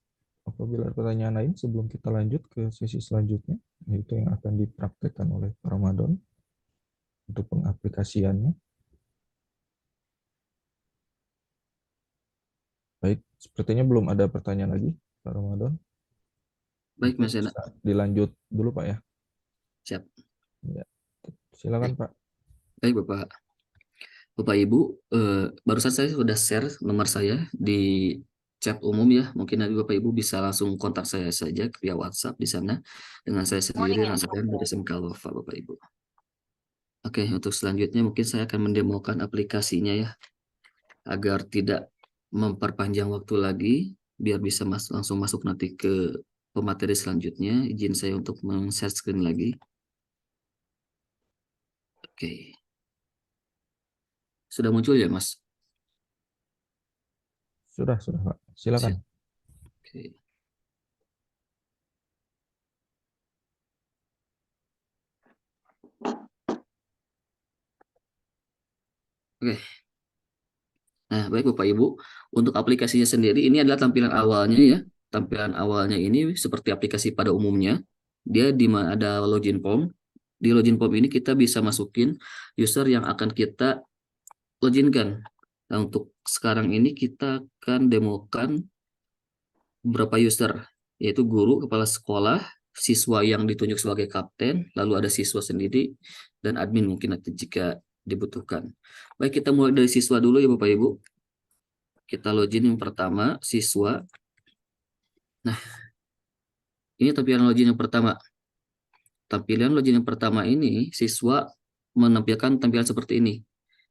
apabila ada pertanyaan lain sebelum kita lanjut ke sesi selanjutnya, yaitu yang akan dipraktekkan oleh Pak Ramadan untuk pengaplikasiannya. Baik, sepertinya belum ada pertanyaan lagi, Pak Ramadan. Baik Mungkin Mas Yana. bisa dilanjut dulu, Pak ya. Siap. Ya, silakan Pak. Baik Bapak. Bapak Ibu, barusan saya sudah share nomor saya di chat umum ya. Mungkin nanti Bapak Ibu bisa langsung kontak saya saja via WhatsApp di sana dengan saya sendiri, dengan saya dari SMK Al-Wafa Bapak Ibu. Oke, untuk selanjutnya mungkin saya akan mendemokan aplikasinya ya, agar tidak memperpanjang waktu lagi, biar bisa langsung masuk nanti ke pemateri selanjutnya. Izin saya untuk men-share screen lagi. Oke. Sudah muncul ya, Mas? Sudah Pak. Silakan. Oke. Oke. Nah, baik Bapak Ibu, untuk aplikasinya sendiri ini adalah tampilan awalnya ya. Tampilan awalnya ini seperti aplikasi pada umumnya. Dia di mana ada login form. Di login form ini kita bisa masukin user yang akan kita loginkan. Nah, untuk sekarang ini kita akan demokan beberapa user, yaitu guru, kepala sekolah, siswa yang ditunjuk sebagai kapten, lalu ada siswa sendiri, dan admin mungkin nanti jika dibutuhkan. Baik, kita mulai dari siswa dulu ya Bapak Ibu. Kita login yang pertama, siswa. Nah, ini tampilan login yang pertama. Tampilan login yang pertama ini, siswa menampilkan tampilan seperti ini.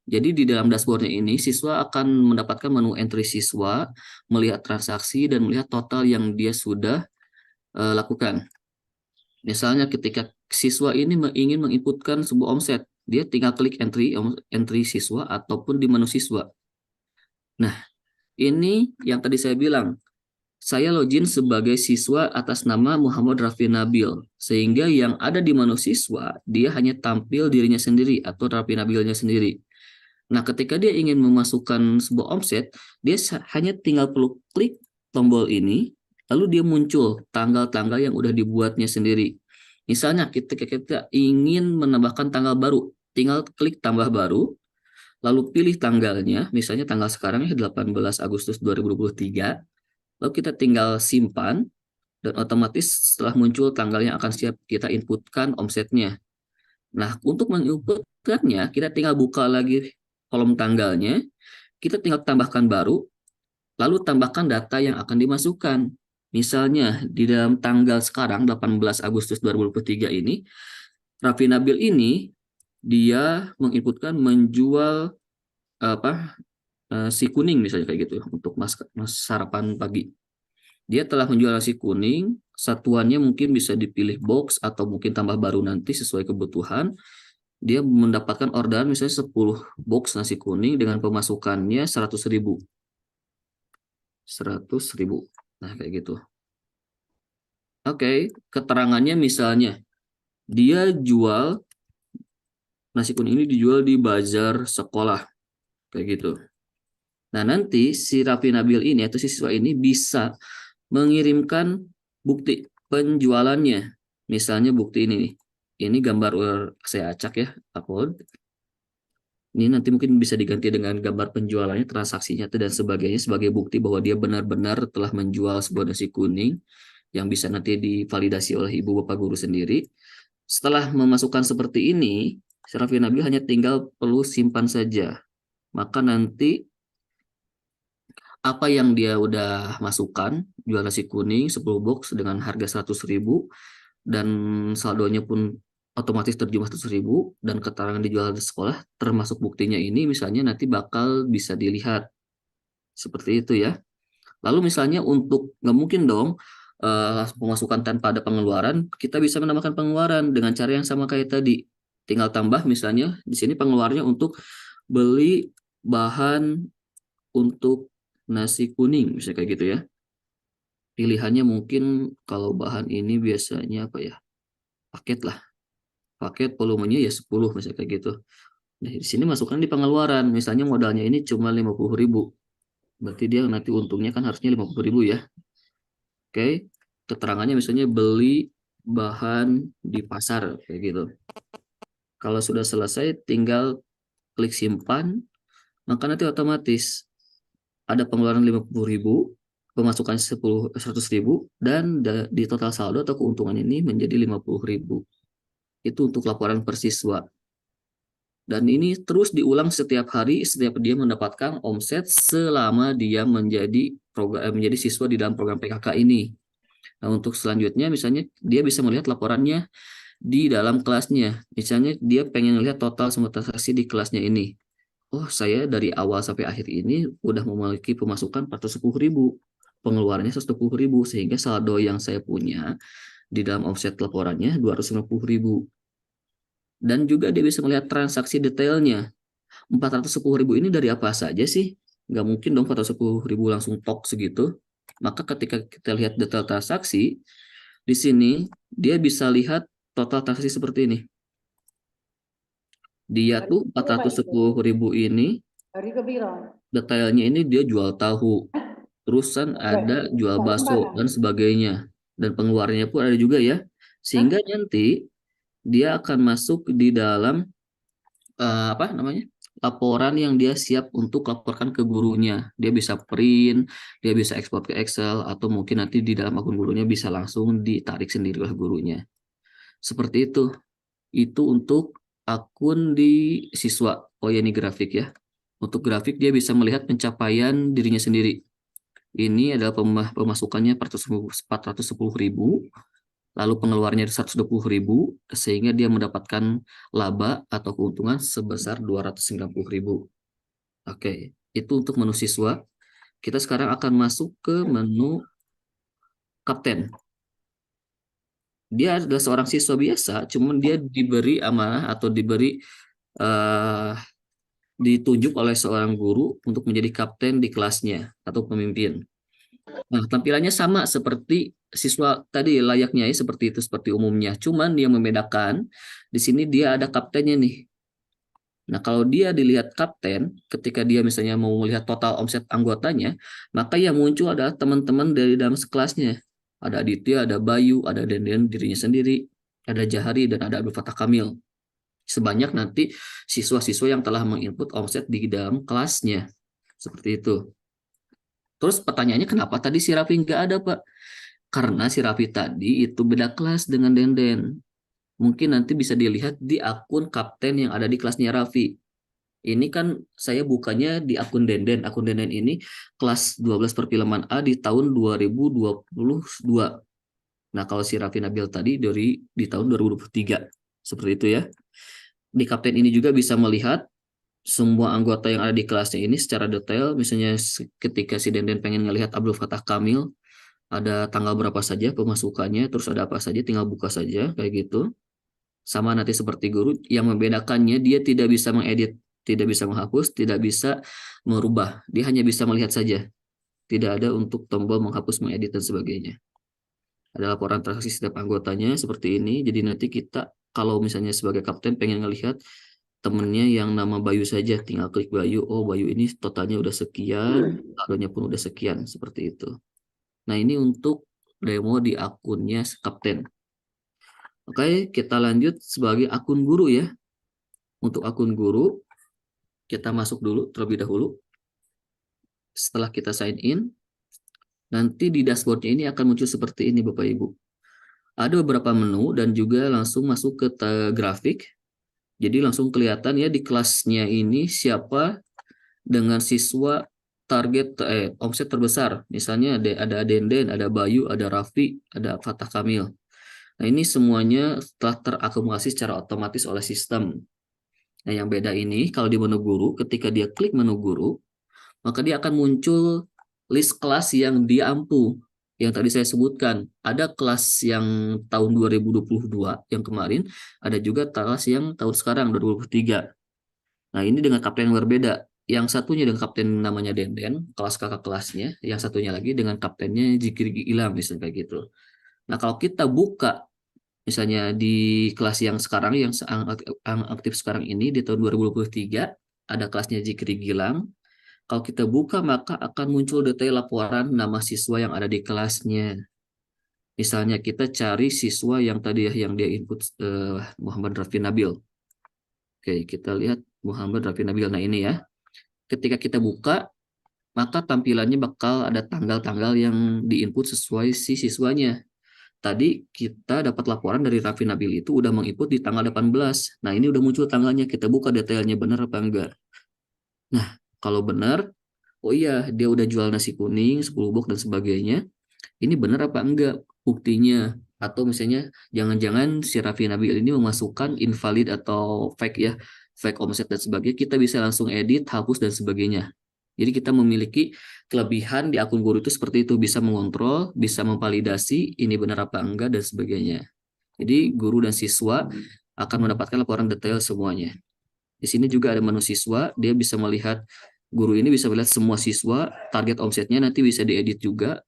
Jadi di dalam dashboardnya ini, siswa akan mendapatkan menu entry siswa, melihat transaksi, dan melihat total yang dia sudah lakukan. Misalnya ketika siswa ini ingin menginputkan sebuah omset, dia tinggal klik entry siswa ataupun di menu siswa. Nah, ini yang tadi saya bilang, saya login sebagai siswa atas nama Muhammad Raffi Nabil, sehingga yang ada di menu siswa, dia hanya tampil dirinya sendiri atau Raffi Nabilnya sendiri. Nah, ketika dia ingin memasukkan sebuah omset, dia hanya tinggal perlu klik tombol ini, lalu dia muncul tanggal-tanggal yang udah dibuatnya sendiri. Misalnya ketika kita ingin menambahkan tanggal baru, tinggal klik tambah baru, lalu pilih tanggalnya, misalnya tanggal sekarang ya 18 Agustus 2023, lalu kita tinggal simpan, dan otomatis setelah muncul tanggal yang akan siap kita inputkan omsetnya. Nah, untuk menginputkannya, kita tinggal buka lagi kolom tanggalnya, kita tinggal tambahkan baru, lalu tambahkan data yang akan dimasukkan. Misalnya, di dalam tanggal sekarang, 18 Agustus 2023 ini, Raffi Nabil ini, dia menginputkan menjual nasi kuning misalnya kayak gitu untuk mas sarapan pagi. Dia telah menjual nasi kuning, satuannya mungkin bisa dipilih box atau mungkin tambah baru nanti sesuai kebutuhan. Dia mendapatkan orderan misalnya 10 box nasi kuning dengan pemasukannya 100.000. 100.000. Nah, kayak gitu. Oke, keterangannya misalnya dia jual nasi kuning ini dijual di bazar sekolah. Kayak gitu. Nah, nanti si Raffi Nabil ini atau siswa ini bisa mengirimkan bukti penjualannya. Misalnya bukti ini nih. Ini gambar saya acak ya, upload. Ini nanti mungkin bisa diganti dengan gambar penjualannya, transaksinya dan sebagainya sebagai bukti bahwa dia benar-benar telah menjual sebuah nasi kuning yang bisa nanti divalidasi oleh ibu bapak guru sendiri. Setelah memasukkan seperti ini, si Raffi Nabil hanya tinggal perlu simpan saja. Maka nanti apa yang dia udah masukkan, jual nasi kuning 10 box dengan harga 100.000 dan saldonya pun otomatis terjumlah 100.000 dan keterangan dijual di sekolah termasuk buktinya ini misalnya nanti bakal bisa dilihat seperti itu ya. Lalu misalnya untuk nggak mungkin dong pemasukan tanpa ada pengeluaran, kita bisa menambahkan pengeluaran dengan cara yang sama kayak tadi. Tinggal tambah misalnya di sini pengeluarannya untuk beli bahan untuk nasi kuning misalnya kayak gitu ya. Pilihannya mungkin kalau bahan ini biasanya apa ya? Paket lah. Paket volumenya ya 10 misalnya kayak gitu. Nah, di sini masukkan di pengeluaran. Misalnya modalnya ini cuma 50.000. Berarti dia nanti untungnya kan harusnya 50.000 ya. Oke. Keterangannya misalnya beli bahan di pasar kayak gitu. Kalau sudah selesai tinggal klik simpan, maka nanti otomatis ada pengeluaran 50.000, pemasukan 100.000 dan di total saldo atau keuntungan ini menjadi 50.000. Itu untuk laporan per siswa. Dan ini terus diulang setiap hari setiap dia mendapatkan omset selama dia menjadi siswa di dalam program PKK ini. Nah, untuk selanjutnya misalnya dia bisa melihat laporannya di dalam kelasnya. Misalnya dia pengen melihat total semua transaksi di kelasnya ini. Oh, saya dari awal sampai akhir ini udah memiliki pemasukan 410.000, pengeluarannya 120.000, sehingga saldo yang saya punya di dalam omset laporannya 250.000. Dan juga dia bisa melihat transaksi detailnya. 410.000 ini dari apa saja sih? Nggak mungkin dong 410.000 langsung tok segitu. Maka ketika kita lihat detail transaksi, di sini dia bisa lihat total transaksi seperti ini. Dia tuh 410.000 ini, Hari kebira. detailnya ini dia jual tahu. Terusan ada jual bakso dan sebagainya. Dan pengeluarannya pun ada juga ya. Sehingga nanti dia akan masuk di dalam laporan yang dia siap untuk laporkan ke gurunya. Dia bisa print, dia bisa ekspor ke Excel, atau mungkin nanti di dalam akun gurunya bisa langsung ditarik sendiri oleh gurunya. Seperti itu. Itu untuk akun di siswa. Oh ya, ini grafik ya. Untuk grafik dia bisa melihat pencapaian dirinya sendiri. Ini adalah pemasukannya 410.000, lalu pengeluarannya 120.000, sehingga dia mendapatkan laba atau keuntungan sebesar 290.000. Oke, itu untuk menu siswa. Kita sekarang akan masuk ke menu kapten. Dia adalah seorang siswa biasa, cuman dia diberi amanah atau ditunjuk oleh seorang guru untuk menjadi kapten di kelasnya atau pemimpin. Nah, tampilannya sama seperti siswa tadi layaknya ya, seperti itu seperti umumnya. Cuman yang membedakan di sini dia ada kaptennya nih. Nah, kalau dia dilihat kapten, ketika dia misalnya mau melihat total omset anggotanya, maka yang muncul adalah teman-teman dari dalam sekelasnya. Ada Aditya, ada Bayu, ada Denden dirinya sendiri, ada Jahari, dan ada Abdul Fatah Kamil. Sebanyak nanti siswa-siswa yang telah menginput omset di dalam kelasnya. Seperti itu. Terus pertanyaannya kenapa tadi si Raffi nggak ada, Pak? Karena si Raffi tadi itu beda kelas dengan Denden. Mungkin nanti bisa dilihat di akun kapten yang ada di kelasnya Raffi. Ini kan saya bukanya di akun Denden. Akun Denden ini kelas 12 perfilman A di tahun 2022. Nah, kalau si Raffi Nabil tadi di tahun 2023. Seperti itu ya. Di kapten ini juga bisa melihat semua anggota yang ada di kelasnya ini secara detail. Misalnya ketika si Denden pengen ngelihat Abdul Fatah Kamil, ada tanggal berapa saja pemasukannya, terus ada apa saja, tinggal buka saja kayak gitu. Sama nanti seperti guru, yang membedakannya dia tidak bisa mengedit, tidak bisa menghapus, tidak bisa merubah. Dia hanya bisa melihat saja. Tidak ada untuk tombol menghapus, mengedit, dan sebagainya. Ada laporan transaksi setiap anggotanya seperti ini. Jadi nanti kita, kalau misalnya sebagai kapten pengen ngelihat temennya yang nama Bayu saja, tinggal klik Bayu. Oh, Bayu ini totalnya udah sekian, saldonya pun udah sekian, seperti itu. Nah, ini untuk demo di akunnya Kapten. Oke, kita lanjut sebagai akun guru ya. Untuk akun guru, kita masuk dulu terlebih dahulu. Setelah kita sign in, nanti di dashboardnya ini akan muncul seperti ini Bapak Ibu. Ada beberapa menu dan juga langsung masuk ke grafik. Jadi langsung kelihatan ya di kelasnya ini siapa dengan siswa target omset terbesar. Misalnya ada Denden, ada Bayu, ada Raffi, ada Fatah Kamil. Nah, ini semuanya telah terakumulasi secara otomatis oleh sistem. Nah, yang beda ini kalau di menu guru, ketika dia klik menu guru, maka dia akan muncul list kelas yang dia ampu. Yang tadi saya sebutkan, ada kelas yang tahun 2022 yang kemarin, ada juga kelas yang tahun sekarang 2023. Nah, ini dengan kapten yang berbeda. Yang satunya dengan kapten namanya Denden, kelas kakak kelasnya. Yang satunya lagi dengan kaptennya Zikri Gilang, misalnya kayak gitu. Nah, kalau kita buka, misalnya di kelas yang sekarang, yang aktif sekarang ini, di tahun 2023, ada kelasnya Zikri Gilang. Kalau kita buka, maka akan muncul detail laporan nama siswa yang ada di kelasnya. Misalnya kita cari siswa yang tadi yang dia input Muhammad Rafi Nabil. Oke, kita lihat Muhammad Rafi Nabil. Nah, ini ya. Ketika kita buka, maka tampilannya bakal ada tanggal-tanggal yang diinput sesuai si siswanya. Tadi kita dapat laporan dari Rafi Nabil itu udah menginput di tanggal 18. Nah, ini udah muncul tanggalnya. Kita buka detailnya benar apa enggak. Nah, kalau benar, oh iya, dia udah jual nasi kuning, 10 box dan sebagainya. Ini benar apa enggak buktinya? Atau misalnya jangan-jangan si Raffi Nabil ini memasukkan invalid atau fake ya, fake omset dan sebagainya. Kita bisa langsung edit, hapus dan sebagainya. Jadi kita memiliki kelebihan di akun guru itu seperti itu, bisa mengontrol, bisa memvalidasi ini benar apa enggak dan sebagainya. Jadi guru dan siswa akan mendapatkan laporan detail semuanya. Di sini juga ada menu siswa, dia bisa melihat, guru ini bisa melihat semua siswa, target omsetnya nanti bisa diedit juga.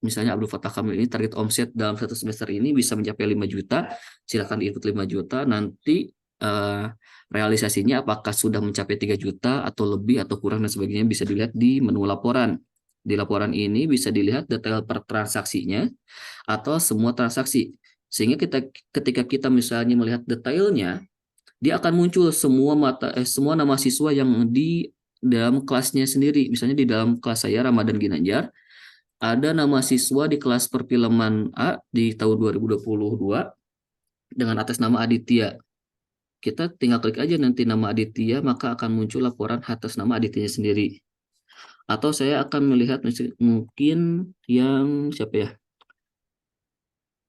Misalnya Abdul Fatah Kamil ini target omset dalam satu semester ini bisa mencapai 5 juta, silakan diinput 5 juta, nanti realisasinya apakah sudah mencapai 3 juta atau lebih atau kurang dan sebagainya bisa dilihat di menu laporan. Di laporan ini bisa dilihat detail per transaksinya atau semua transaksi. Sehingga ketika kita misalnya melihat detailnya, dia akan muncul semua nama siswa yang di dalam kelasnya sendiri. Misalnya di dalam kelas saya Ramadan Ginanjar, ada nama siswa di kelas perfilman A di tahun 2022 dengan atas nama Aditya. Kita tinggal klik aja nanti nama Aditya, maka akan muncul laporan atas nama Adityanya sendiri. Atau saya akan melihat mungkin yang siapa ya?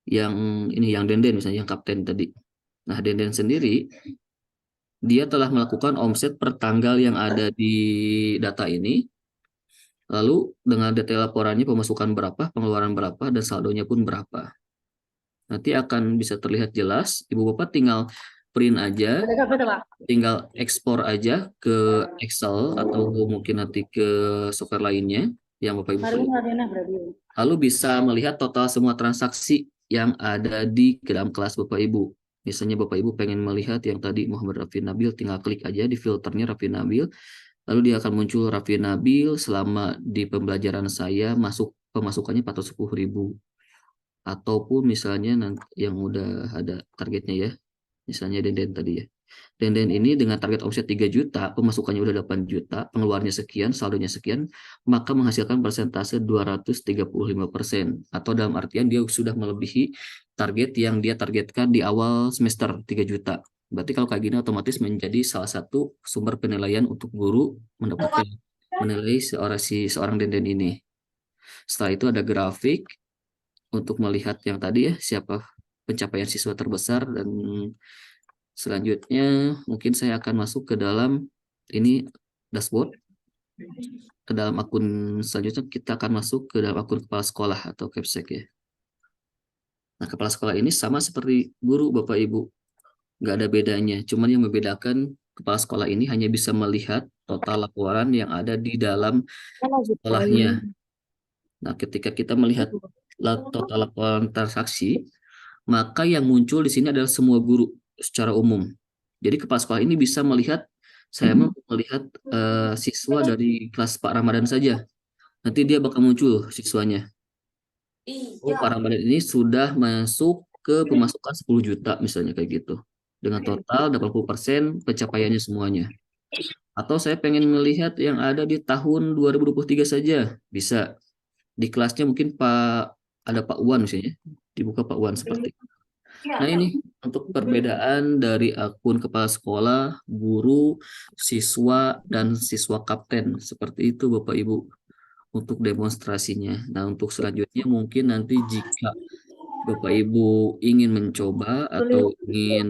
Yang ini, yang Denden misalnya, yang kapten tadi. Nah, Denden sendiri dia telah melakukan omset per tanggal yang ada di data ini, lalu dengan detail laporannya pemasukan berapa, pengeluaran berapa, dan saldonya pun berapa. Nanti akan bisa terlihat jelas, Ibu Bapak tinggal print aja, tinggal ekspor aja ke Excel atau mungkin nanti ke software lainnya yang Bapak Ibu perlu. Lalu bisa melihat total semua transaksi yang ada di dalam kelas Bapak Ibu. Misalnya Bapak Ibu pengen melihat yang tadi Muhammad Rafi Nabil, tinggal klik aja di filternya Rafi Nabil. Lalu dia akan muncul Rafi Nabil selama di pembelajaran saya pemasukannya 410.000. Ataupun misalnya yang udah ada targetnya ya. Misalnya Denden tadi ya. Denden ini dengan target omset 3 juta, pemasukannya udah 8 juta, pengeluarannya sekian, saldonya sekian, maka menghasilkan persentase 235%. Atau dalam artian dia sudah melebihi target yang dia targetkan di awal semester 3 juta. Berarti kalau kayak gini otomatis menjadi salah satu sumber penilaian untuk guru mendapatkan menilai seorang Denden ini. Setelah itu ada grafik untuk melihat yang tadi ya, siapa pencapaian siswa terbesar, dan selanjutnya mungkin saya akan masuk ke dalam ini dashboard. Ke dalam akun selanjutnya kita akan masuk ke dalam akun kepala sekolah atau Kepsek ya. Nah, kepala sekolah ini sama seperti guru Bapak Ibu. Nggak ada bedanya. Cuman yang membedakan kepala sekolah ini hanya bisa melihat total laporan yang ada di dalam sekolahnya. Nah, ketika kita melihat total laporan transaksi, maka yang muncul di sini adalah semua guru secara umum. Jadi kepala sekolah ini bisa melihat, saya mau melihat siswa dari kelas Pak Ramadan saja. Nanti dia bakal muncul siswanya. Oh, Pak Ramadan ini sudah masuk ke pemasukan 10 juta misalnya kayak gitu. Dengan total 80% pencapaiannya semuanya. Atau saya pengen melihat yang ada di tahun 2023 saja. Bisa. Di kelasnya mungkin ada Pak Wan misalnya. Dibuka Pak Wan seperti itu. Nah ini untuk perbedaan dari akun kepala sekolah, guru, siswa, dan siswa kapten. Seperti itu Bapak Ibu untuk demonstrasinya. Nah untuk selanjutnya mungkin nanti jika Bapak Ibu ingin mencoba atau ingin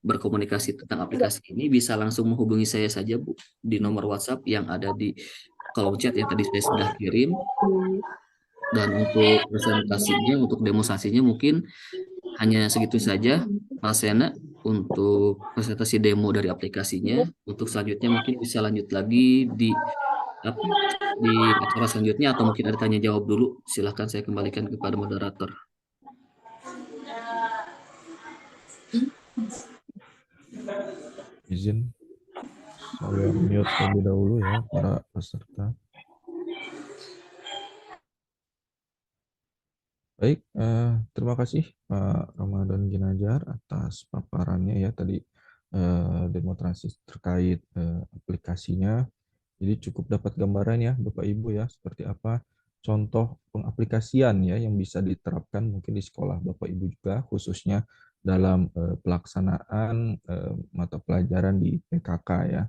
berkomunikasi tentang aplikasi ini bisa langsung menghubungi saya saja Bu di nomor WhatsApp yang ada di kolom chat yang tadi saya sudah kirim. Dan untuk presentasinya, untuk demonstrasinya mungkin hanya segitu saja, Mas Sena, untuk presentasi demo dari aplikasinya. Untuk selanjutnya mungkin bisa lanjut lagi apa, di acara selanjutnya atau mungkin ada tanya jawab dulu. Silahkan saya kembalikan kepada moderator. Izin saya mute terlebih dahulu ya para peserta. Baik, terima kasih Pak Ramadan Ginanjar atas paparannya ya tadi demonstrasi terkait aplikasinya. Jadi cukup dapat gambaran ya Bapak Ibu ya seperti apa contoh pengaplikasian ya yang bisa diterapkan mungkin di sekolah Bapak Ibu juga khususnya dalam pelaksanaan mata pelajaran di PKK ya.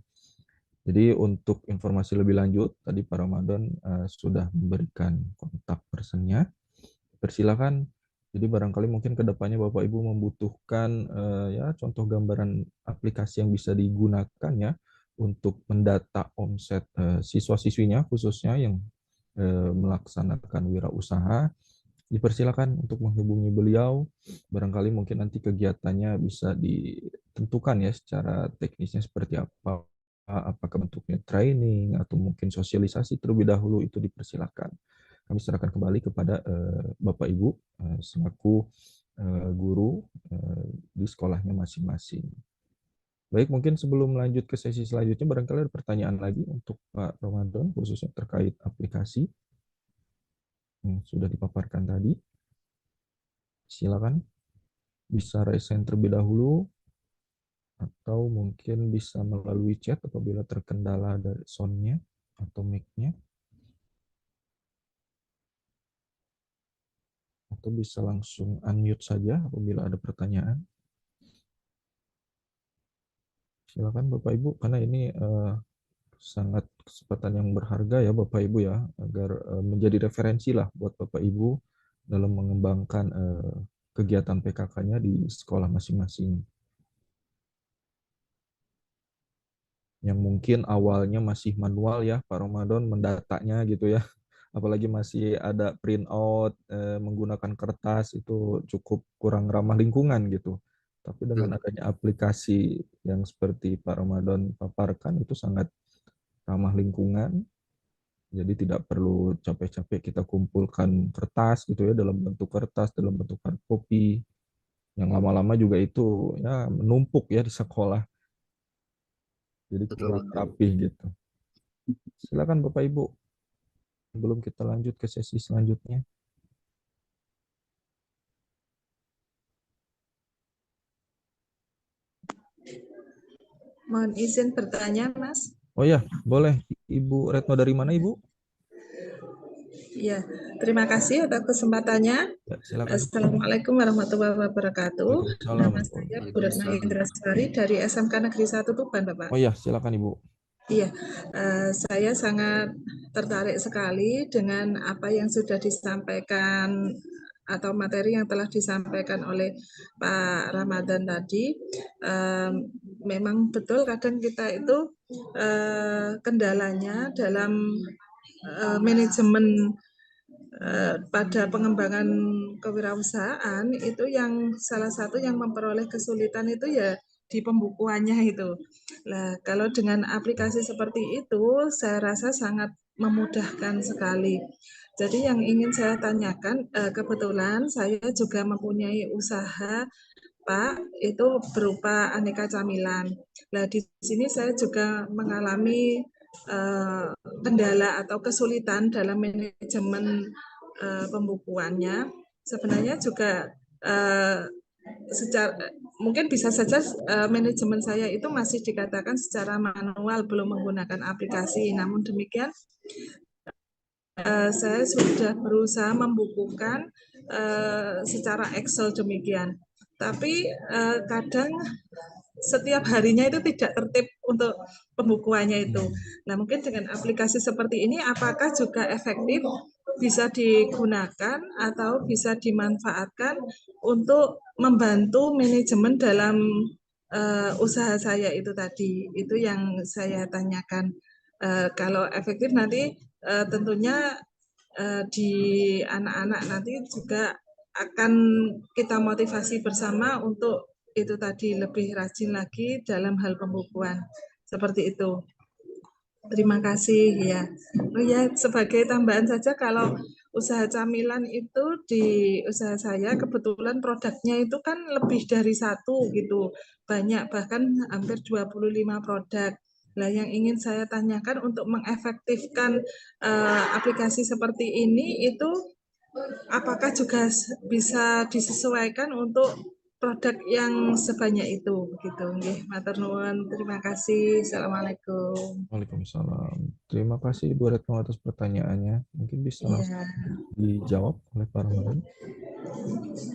Jadi untuk informasi lebih lanjut tadi Pak Ramadan sudah memberikan kontak personnya. Persilakan. Jadi barangkali mungkin ke depannya Bapak Ibu membutuhkan ya contoh gambaran aplikasi yang bisa digunakan ya untuk mendata omset siswa-siswinya khususnya yang melaksanakan wirausaha. Dipersilakan untuk menghubungi beliau. Barangkali mungkin nanti kegiatannya bisa ditentukan ya secara teknisnya seperti apa. Apakah bentuknya training atau mungkin sosialisasi terlebih dahulu itu dipersilakan. Kami serahkan kembali kepada Bapak Ibu selaku guru di sekolahnya masing-masing. Baik, mungkin sebelum lanjut ke sesi selanjutnya, barangkali ada pertanyaan lagi untuk Pak Ramadan, khususnya terkait aplikasi yang sudah dipaparkan tadi. Silakan, bisa raise hand terlebih dahulu, atau mungkin bisa melalui chat apabila terkendala dari sound-nya atau mic-nya. Atau bisa langsung unmute saja apabila ada pertanyaan. Silakan Bapak Ibu, karena ini sangat kesempatan yang berharga ya Bapak Ibu ya, agar menjadi referensi lah buat Bapak Ibu dalam mengembangkan kegiatan PKK-nya di sekolah masing-masing. Yang mungkin awalnya masih manual ya Pak Ramadan mendatanya gitu ya. Apalagi masih ada print out menggunakan kertas itu cukup kurang ramah lingkungan gitu. Tapi dengan adanya aplikasi yang seperti Pak Ramadan paparkan itu sangat ramah lingkungan. Jadi tidak perlu capek-capek kita kumpulkan kertas gitu ya dalam bentuk kertas, dalam bentuk hard copy. Yang lama-lama juga itu ya menumpuk ya di sekolah. Jadi kurang rapi gitu. Silakan Bapak Ibu. Sebelum kita lanjut ke sesi selanjutnya. Mohon izin bertanya, Mas. Oh ya, boleh. Ibu Retno dari mana, Ibu? Ya, terima kasih atas kesempatannya. Ya, silakan. Assalamualaikum warahmatullahi wabarakatuh. Waalaikumsalam. Nama saya Bu Retno Indrasari dari SMK Negeri 1 Tuban, Bapak. Oh ya, silakan Ibu. Iya, saya sangat tertarik sekali dengan apa yang sudah disampaikan atau materi yang telah disampaikan oleh Pak Ramadan tadi. Memang betul kadang kita itu kendalanya dalam manajemen pada pengembangan kewirausahaan itu yang salah satu yang memperoleh kesulitan itu ya di pembukuannya itu. Nah, kalau dengan aplikasi seperti itu, saya rasa sangat memudahkan sekali. Jadi yang ingin saya tanyakan, kebetulan saya juga mempunyai usaha Bapak itu berupa aneka camilan. Nah, di sini saya juga mengalami kendala atau kesulitan dalam manajemen pembukuannya. Sebenarnya juga secara mungkin bisa saja manajemen saya itu masih dikatakan secara manual, belum menggunakan aplikasi. Namun demikian saya sudah berusaha membukukan secara Excel demikian. Tapi kadang setiap harinya itu tidak tertib untuk pembukuannya itu. Nah, mungkin dengan aplikasi seperti ini apakah juga efektif bisa digunakan atau bisa dimanfaatkan untuk membantu manajemen dalam usaha saya itu tadi. Itu yang saya tanyakan. Kalau efektif nanti tentunya di anak-anak nanti juga akan kita motivasi bersama untuk itu tadi lebih rajin lagi dalam hal pembukuan. Seperti itu. Terima kasih ya. Oh ya, sebagai tambahan saja kalau usaha camilan itu di usaha saya kebetulan produknya itu kan lebih dari satu gitu. Banyak, bahkan hampir 25 produk. Nah, yang ingin saya tanyakan untuk mengefektifkan aplikasi seperti ini itu apakah juga bisa disesuaikan untuk produk yang sebanyak itu gitu. Nggih, matur nuwun. Terima kasih. Assalamualaikum. Waalaikumsalam. Terima kasih Ibu Retno atas pertanyaannya. Mungkin bisa langsung Iya. dijawab oleh Pak Ramadan.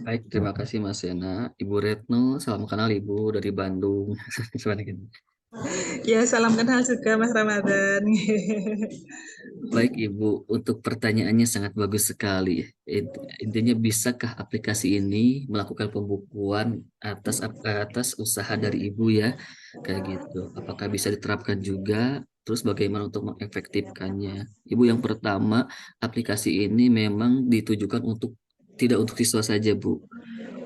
Baik, terima kasih Mas Yana. Ibu Retno, salam kenal Ibu dari Bandung. Ya, salam kenal juga Mas Ramadan. Baik Ibu, untuk pertanyaannya sangat bagus sekali. Intinya bisakah aplikasi ini melakukan pembukuan atas usaha dari Ibu ya? Kayak gitu. Apakah bisa diterapkan juga? Terus bagaimana untuk mengefektifkannya? Ibu, yang pertama, aplikasi ini memang ditujukan tidak untuk siswa saja, Bu.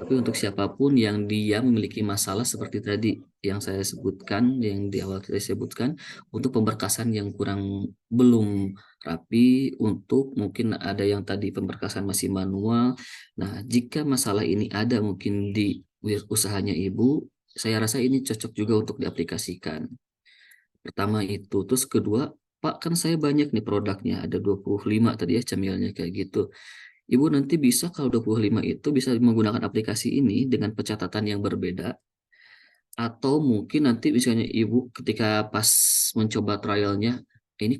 Tapi untuk siapapun yang dia memiliki masalah seperti tadi yang saya sebutkan, yang di awal kita sebutkan, untuk pemberkasan yang belum rapi, untuk mungkin ada yang tadi pemberkasan masih manual. Nah, jika masalah ini ada mungkin di usahanya Ibu, saya rasa ini cocok juga untuk diaplikasikan. Pertama itu. Terus kedua, Pak, kan saya banyak nih produknya, ada 25 tadi ya camilannya kayak gitu. Ibu nanti bisa kalau 25 itu bisa menggunakan aplikasi ini dengan pencatatan yang berbeda. Atau mungkin nanti misalnya Ibu ketika pas mencoba trialnya, ini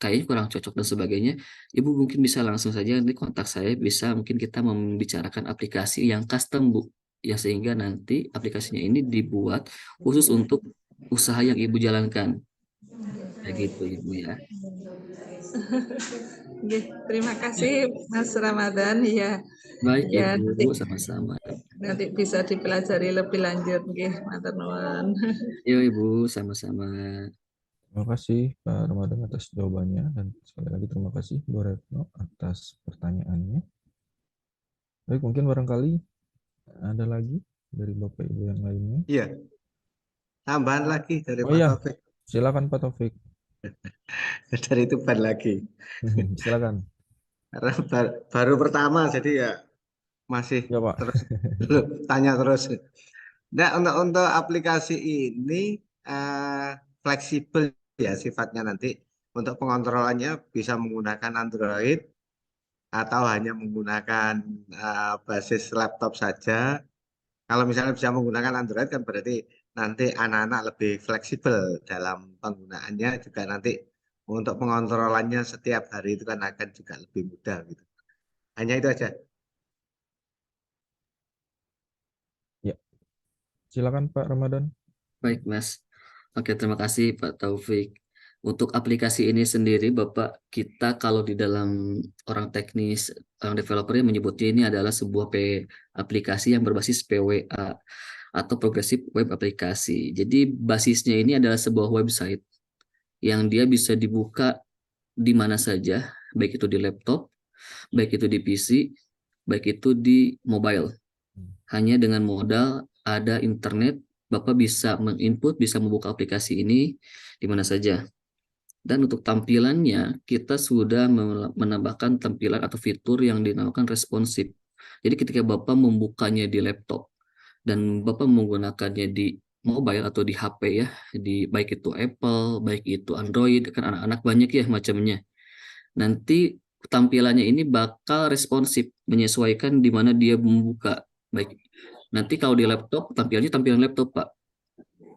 kayaknya kurang cocok dan sebagainya, Ibu mungkin bisa langsung saja nanti kontak saya, bisa mungkin kita membicarakan aplikasi yang custom, Bu. Ya, sehingga nanti aplikasinya ini dibuat khusus untuk usaha yang Ibu jalankan. Kayak gitu Ibu ya. Nggih, terima kasih Mas Ramadan ya. Baik Ya, Ibu, sama-sama. nanti bisa dipelajari lebih lanjut nggih, matur nuwun. Yuk Ibu, sama-sama. Terima kasih Pak Ramadan atas jawabannya dan sekali lagi terima kasih Bu Retno atas pertanyaannya. Baik, mungkin barangkali ada lagi dari Bapak Ibu yang lainnya. Iya. Tambahan lagi dari Oh Pak iya, Taufik. silakan Pak Taufik. Dari Tuban lagi. Silakan. Karena baru pertama jadi ya masih Ya Pak. terus tanya terus. Nah, untuk aplikasi ini fleksibel ya sifatnya nanti. Untuk pengontrolannya bisa menggunakan Android atau hanya menggunakan basis laptop saja. Kalau misalnya bisa menggunakan Android kan berarti nanti anak-anak lebih fleksibel dalam penggunaannya, juga nanti untuk pengontrolannya setiap hari itu kan akan juga lebih mudah gitu. Hanya itu aja. Ya, silakan Pak Ramadan. Baik, Mas. Oke, terima kasih Pak Taufik. Untuk aplikasi ini sendiri, Bapak, kita kalau di dalam orang teknis, orang developernya menyebutnya ini adalah sebuah aplikasi yang berbasis PWA atau Progressive Web Aplikasi. Jadi basisnya ini adalah sebuah website yang dia bisa dibuka di mana saja, baik itu di laptop, baik itu di PC, baik itu di mobile. Hanya dengan modal ada internet, Bapak bisa menginput, bisa membuka aplikasi ini di mana saja. Dan untuk tampilannya, kita sudah menambahkan tampilan atau fitur yang dinamakan responsif. Jadi ketika Bapak membukanya di laptop, dan Bapak menggunakannya di mobile atau di HP ya, baik itu Apple, baik itu Android, kan anak-anak banyak ya macamnya. Nanti tampilannya ini bakal responsif, menyesuaikan di mana dia membuka. Baik, nanti kalau di laptop tampilannya tampilan laptop, Pak.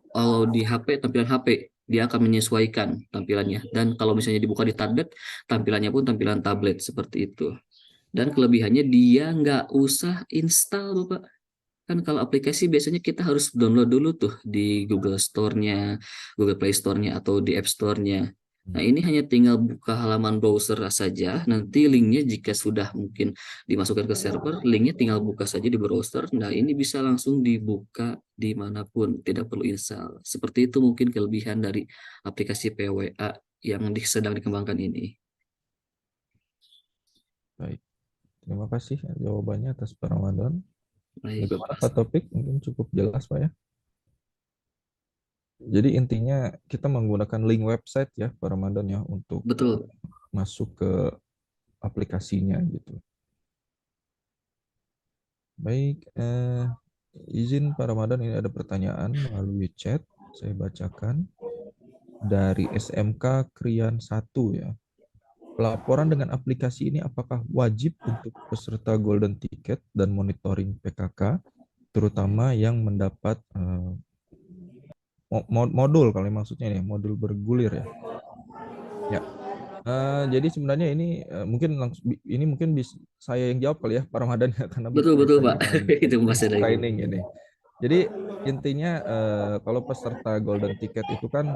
Kalau di HP tampilan HP, dia akan menyesuaikan tampilannya. Dan kalau misalnya dibuka di tablet, tampilannya pun tampilan tablet seperti itu. Dan kelebihannya dia nggak usah install, Bapak. Kan kalau aplikasi biasanya kita harus download dulu tuh di Google Store-nya, Google Play Store-nya atau di App Store-nya. Nah, ini hanya tinggal buka halaman browser saja. Nanti linknya jika sudah mungkin dimasukkan ke server, linknya tinggal buka saja di browser. Nah, ini bisa langsung dibuka dimanapun, tidak perlu install. Seperti itu mungkin kelebihan dari aplikasi PWA yang sedang dikembangkan ini. Baik, terima kasih jawabannya atas Pak Ramadan. Baik, Bagaimana Bapak. Pak Topik? Mungkin cukup jelas Pak ya. Jadi intinya kita menggunakan link website ya Pak Ramadan ya untuk Betul. masuk ke aplikasinya gitu. Baik, izin Pak Ramadan, ini ada pertanyaan melalui chat. Saya bacakan dari SMK Krian 1 ya. Pelaporan dengan aplikasi ini apakah wajib untuk peserta Golden Ticket dan monitoring PKK, terutama yang mendapat modul, kalau maksudnya ini modul bergulir ya. Ya. Jadi sebenarnya ini mungkin langsung ini mungkin saya yang jawab kali ya Pak Ramadan ya, karena Betul, betul, berkaitan Pak. dengan Itu Mas Eda. training ini. Jadi intinya kalau peserta Golden Ticket itu kan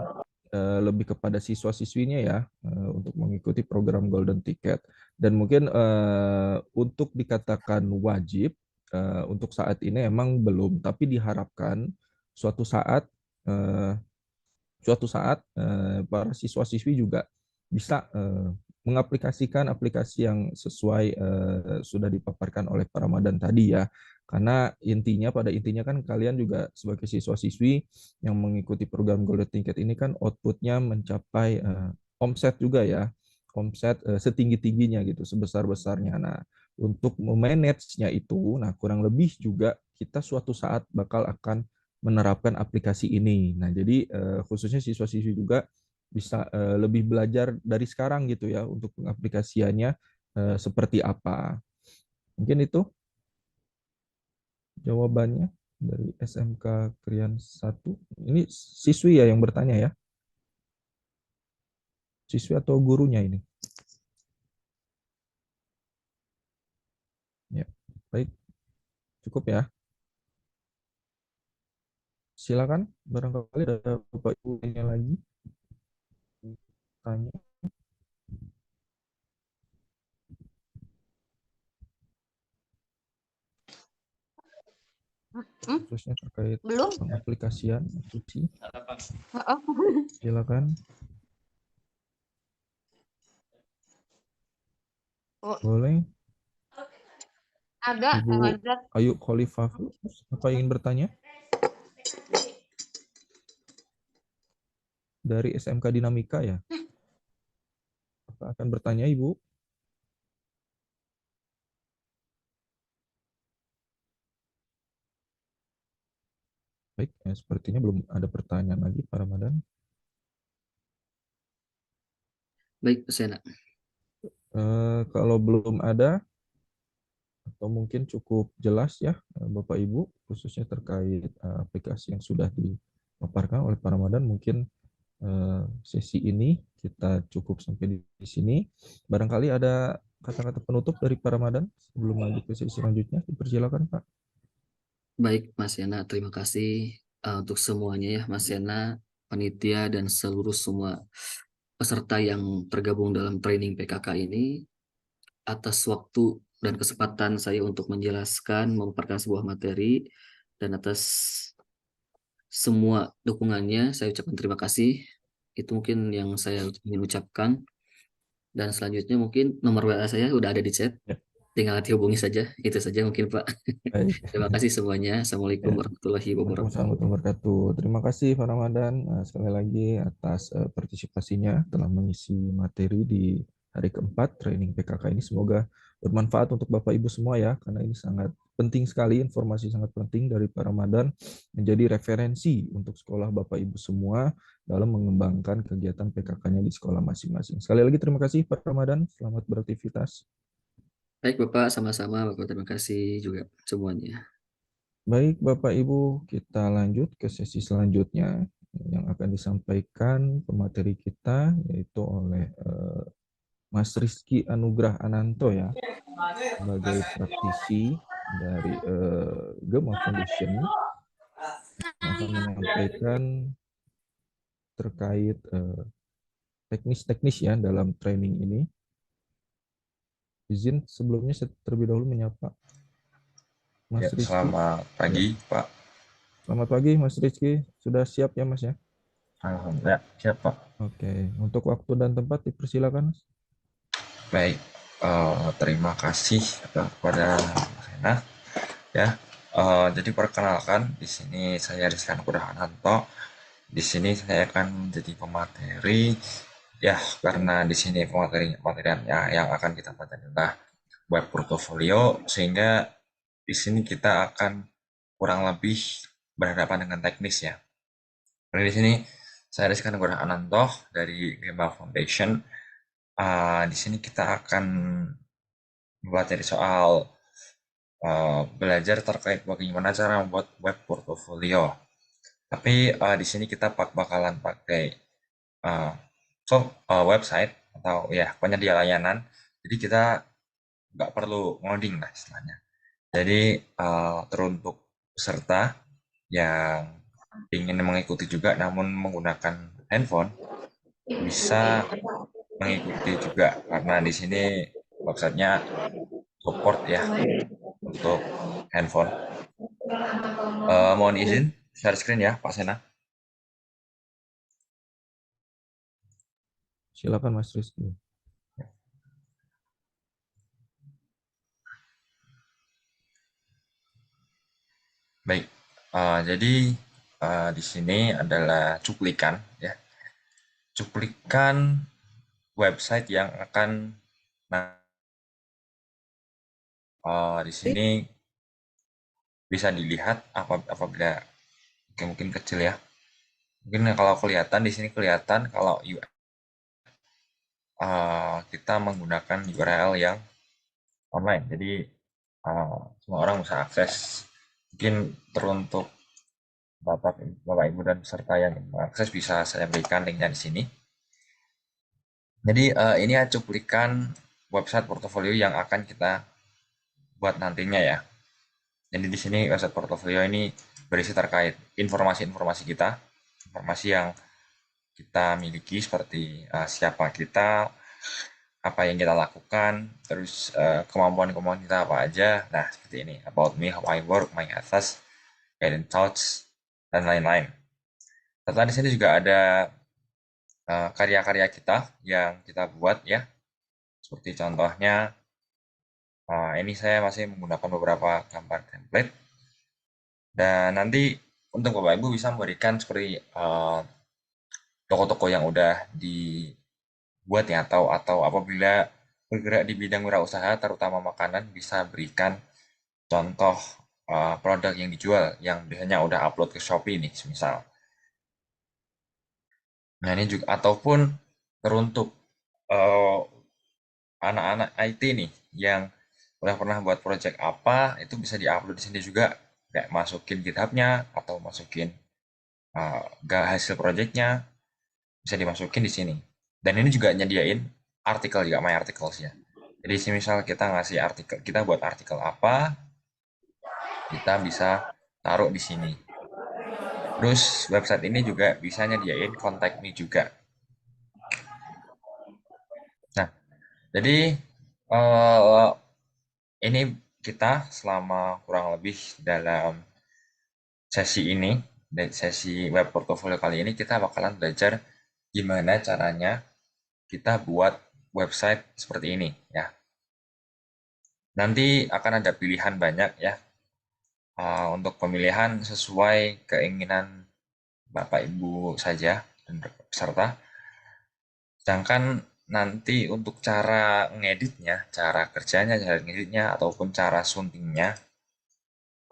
lebih kepada siswa-siswinya ya untuk mengikuti program Golden Ticket, dan mungkin untuk dikatakan wajib untuk saat ini emang belum, tapi diharapkan suatu saat para siswa-siswi juga bisa mengaplikasikan aplikasi yang sesuai sudah dipaparkan oleh Pak Ramadan tadi ya. Karena pada intinya kan kalian juga sebagai siswa-siswi yang mengikuti program Golden Ticket ini kan outputnya mencapai omset juga ya. Omset setinggi-tingginya gitu, sebesar-besarnya. Nah, untuk memanage-nya itu, nah kurang lebih juga kita suatu saat bakal akan menerapkan aplikasi ini. Nah, jadi khususnya siswa-siswi juga bisa lebih belajar dari sekarang gitu ya untuk pengaplikasiannya seperti apa. Mungkin itu jawabannya dari SMK Krian 1. Ini siswi ya yang bertanya ya? Siswi atau gurunya ini? Ya, baik. Cukup ya. Silakan, barangkali ada Bapak Ibu yang lagi tanya. Khususnya terkait Belum? pengaplikasian suci. Oh, Silakan. oh, Boleh. ada, Ibu ada. Ayu Khalifah, apa ingin bertanya? Dari SMK Dinamika ya? Apa akan bertanya Ibu? Baik, sepertinya belum ada pertanyaan lagi Pak Ramadan. Baik, Sena. Kalau belum ada, atau mungkin cukup jelas ya Bapak Ibu, khususnya terkait aplikasi yang sudah dipaparkan oleh Pak Ramadan, mungkin sesi ini kita cukup sampai di sini. Barangkali ada kata-kata penutup dari Pak Ramadan sebelum lanjut ke sesi selanjutnya. Dipersilakan Pak. Baik, Mas Yana, terima kasih untuk semuanya ya, Mas Yana, panitia, dan seluruh semua peserta yang tergabung dalam training PKK ini, atas waktu dan kesempatan saya untuk menjelaskan, memaparkan sebuah materi, dan atas semua dukungannya, saya ucapkan terima kasih. Itu mungkin yang saya ingin ucapkan. Dan selanjutnya mungkin nomor WA saya udah ada di chat. Ya. Tinggal dihubungi saja. Itu saja mungkin, Pak. Baik. Terima kasih semuanya. Assalamualaikum Ya. warahmatullahi wabarakatuh. Waalaikumsalam warahmatullahi wabarakatuh. Terima kasih Pak Ramadan sekali lagi atas partisipasinya telah mengisi materi di hari keempat training PKK ini. Semoga bermanfaat untuk Bapak Ibu semua ya, karena ini sangat penting sekali, informasi sangat penting dari Pak Ramadan menjadi referensi untuk sekolah Bapak Ibu semua dalam mengembangkan kegiatan PKK-nya di sekolah masing-masing. Sekali lagi terima kasih Pak Ramadan, selamat beraktivitas. Baik Bapak, sama-sama Bapak, terima kasih juga semuanya. Baik Bapak Ibu, kita lanjut ke sesi selanjutnya yang akan disampaikan pemateri kita yaitu oleh Mas Rizky Anugrah Ananto ya, sebagai praktisi dari Gema Foundation yang akan menyampaikan terkait teknis-teknis ya dalam training ini. Izin sebelumnya saya terlebih dahulu menyapa Mas Ya, Rizky. selamat pagi, Pak. Selamat pagi Mas Rizky, sudah siap ya Mas ya? Alhamdulillah, siap, Pak. Oke, untuk waktu dan tempat dipersilakan Mas. Baik, terima kasih kepada Mas Hena. Ya, jadi perkenalkan, di sini saya Rizky Anugrah Ananto. Di sini saya akan menjadi pemateri. Ya, karena di sini materiannya yang akan kita pelajari adalah web portfolio, sehingga di sini kita akan kurang lebih berhadapan dengan teknis ya. Nah, di sini saya Rizky Anugrah Ananto dari Gema Foundation. Di sini kita akan mempelajari soal belajar terkait bagaimana cara membuat web portfolio. Tapi di sini kita bakalan pakai website atau ya penyedia layanan. Jadi kita nggak perlu ngoding lah istilahnya. Jadi teruntuk peserta yang ingin mengikuti juga namun menggunakan handphone bisa mengikuti juga karena di sini websitenya support ya untuk handphone. Mohon izin share screen ya Pak Sena. Silakan Mas Rizky. Baik, jadi di sini adalah cuplikan ya, cuplikan website yang akan di sini bisa dilihat apabila mungkin kecil ya. Mungkin kalau kelihatan di sini kelihatan kalau kita menggunakan URL yang online. Jadi semua orang bisa akses. Mungkin teruntuk Bapak Ibu dan peserta yang mengakses bisa saya berikan linknya di sini. Jadi ini cuplikan website portofolio yang akan kita buat nantinya ya. Jadi di sini website portofolio ini berisi terkait informasi-informasi kita, informasi yang kita miliki seperti siapa kita, apa yang kita lakukan, terus kemampuan-kemampuan kita apa aja. Nah, seperti ini, about me, how I work, my ethics, guiding thoughts, dan lain-lain. Serta di sini juga ada karya-karya kita yang kita buat ya. Seperti contohnya, ini saya masih menggunakan beberapa gambar template. Dan nanti untuk Bapak Ibu bisa memberikan seperti toko-toko yang udah dibuat ya, atau apabila bergerak di bidang wirausaha terutama makanan bisa berikan contoh produk yang dijual yang biasanya udah upload ke Shopee nih misal. Nah ini juga ataupun teruntuk anak-anak IT nih yang udah pernah buat project apa itu bisa diupload di sini juga, kayak masukin GitHub-nya atau masukin hasil projectnya bisa dimasukin di sini. Dan ini juga nyediain artikel juga, my articles ya. Jadi misal kita ngasih artikel, kita buat artikel apa, kita bisa taruh di sini. Terus website ini juga bisa nyediain contact me juga. Nah, jadi ini kita selama kurang lebih dalam sesi ini, sesi web portfolio kali ini kita bakalan belajar gimana caranya kita buat website seperti ini ya. Nanti akan ada pilihan banyak ya. Untuk pemilihan sesuai keinginan Bapak Ibu saja dan peserta. Sedangkan nanti untuk cara ngeditnya, cara kerjanya, ataupun cara suntingnya,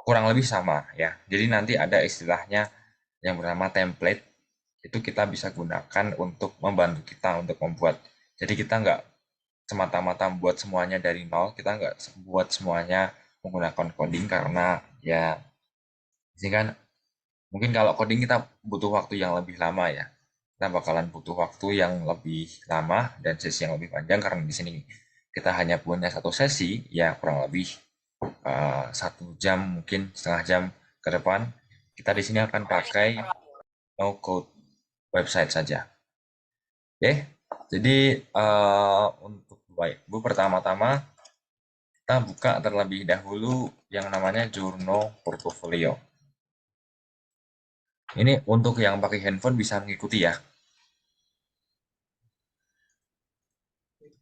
kurang lebih sama ya. Jadi nanti ada istilahnya yang bernama template, itu kita bisa gunakan untuk membantu kita untuk membuat. Jadi kita nggak semata-mata membuat semuanya dari nol, kita nggak buat semuanya menggunakan coding karena ya ini kan mungkin kalau coding kita butuh waktu yang lebih lama ya. Kita bakalan butuh waktu yang lebih lama dan sesi yang lebih panjang karena di sini kita hanya punya satu sesi ya kurang lebih 1 jam mungkin setengah jam ke depan. Kita di sini akan pakai no code website saja. Oke, jadi untuk Bapak Ibu pertama-tama kita buka terlebih dahulu yang namanya Journo Portfolio. Ini untuk yang pakai handphone bisa mengikuti ya.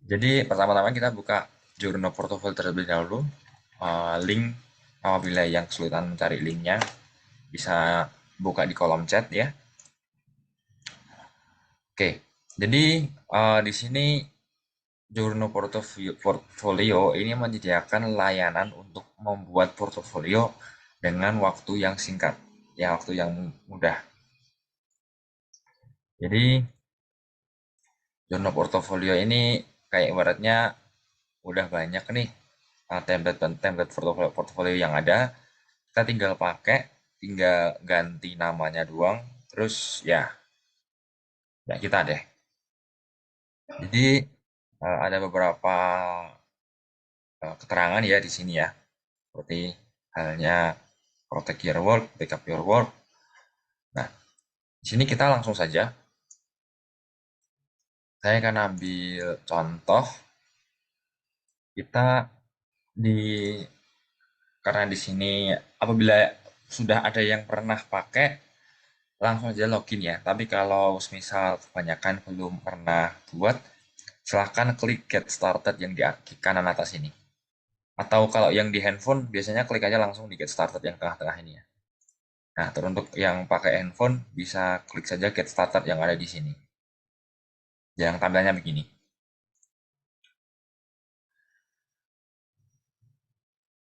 Jadi pertama-tama kita buka Journo Portfolio terlebih dahulu. Link apabila yang kesulitan mencari linknya bisa buka di kolom chat ya. Oke, jadi di sini Journo Portfolio ini menyediakan layanan untuk membuat portofolio dengan waktu yang singkat, ya waktu yang mudah. Jadi Journo Portfolio ini kayak ibaratnya udah banyak nih template portfolio yang ada, kita tinggal pakai, tinggal ganti namanya doang, terus ya kita deh. Jadi ada beberapa keterangan ya di sini ya, seperti halnya protect your work, backup your work. Nah, di sini kita langsung saja. Saya akan ambil contoh. Kita di karena di sini apabila sudah ada yang pernah pakai langsung aja login ya. Tapi kalau misal kebanyakan belum pernah buat, silahkan klik get started yang di kanan atas ini. Atau kalau yang di handphone biasanya klik aja langsung di get started yang tengah-tengah ini ya. Nah, untuk yang pakai handphone bisa klik saja get started yang ada di sini. Yang tandanya begini.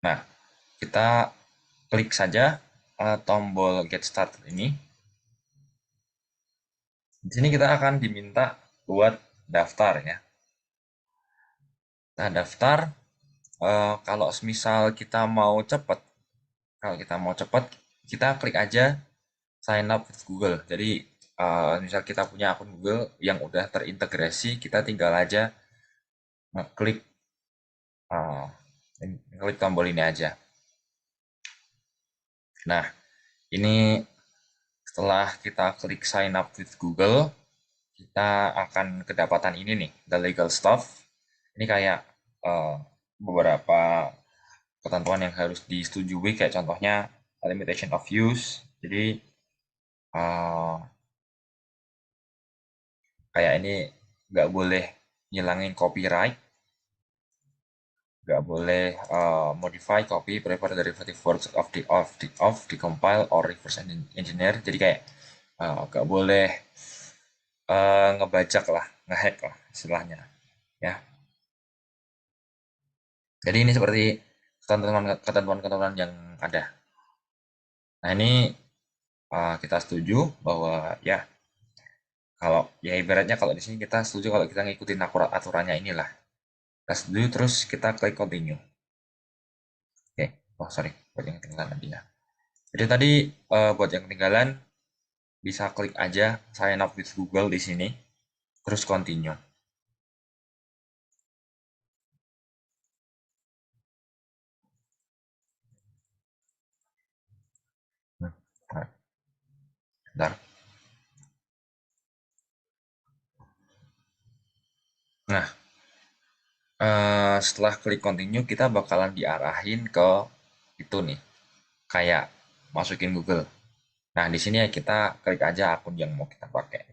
Nah, kita klik saja tombol get started ini. Di sini kita akan diminta buat daftar ya. Nah, daftar kalau misal kita mau cepat, kita klik aja sign up with Google. Jadi misal kita punya akun Google yang udah terintegrasi, kita tinggal aja ngeklik tombol ini aja. Nah, ini setelah kita klik sign up with Google, kita akan kedapatan ini nih, the legal stuff. Ini kayak beberapa ketentuan yang harus disetujui, kayak contohnya limitation of use. Jadi kayak ini nggak boleh ngilangin copyright, nggak boleh modify, copy, prefer derivative words of the compile or reverse engineer. Jadi kayak nggak boleh ngebajak lah, ngehack lah istilahnya ya. Jadi ini seperti ketentuan-ketentuan yang ada. Nah ini kita setuju bahwa ya kalau ya ibaratnya kalau di sini kita setuju kalau kita ngikutin aturannya inilah. Kita setuju terus kita klik continue. Oke, oh sorry buat yang ketinggalan tadi ya. Jadi tadi buat yang ketinggalan bisa klik aja sign up with Google di sini, terus continue. Bentar. Nah, setelah klik continue kita bakalan diarahin ke itu nih, kayak masukin Google. Nah, di sini ya kita klik aja akun yang mau kita pakai.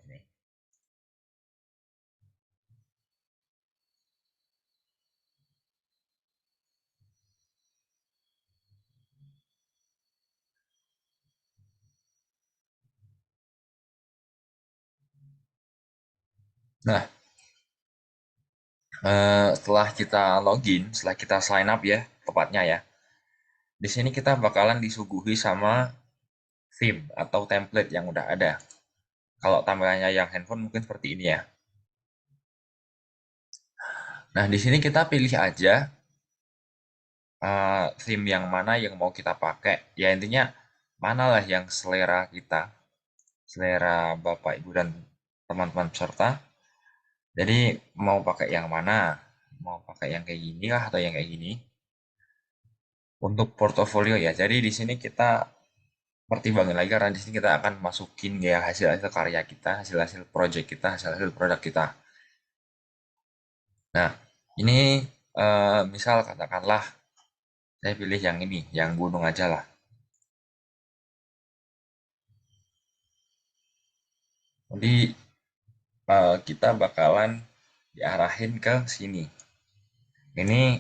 Nah, setelah kita login, setelah kita sign up ya, tepatnya ya, di sini kita bakalan disuguhi sama theme atau template yang udah ada. Kalau tampilannya yang handphone mungkin seperti ini ya. Nah, di sini kita pilih aja theme yang mana yang mau kita pakai. Ya intinya manalah yang selera kita, selera Bapak Ibu dan teman-teman peserta. Jadi mau pakai yang mana? Mau pakai yang kayak gini kah atau yang kayak gini? Untuk portofolio ya. Jadi di sini kita pertimbangin lagi karena di sini kita akan masukin ya hasil-hasil karya kita, hasil-hasil project kita, hasil-hasil produk kita. Nah, ini misal katakanlah saya pilih yang ini, yang gunung aja lah. Jadi kita bakalan diarahin ke sini. Ini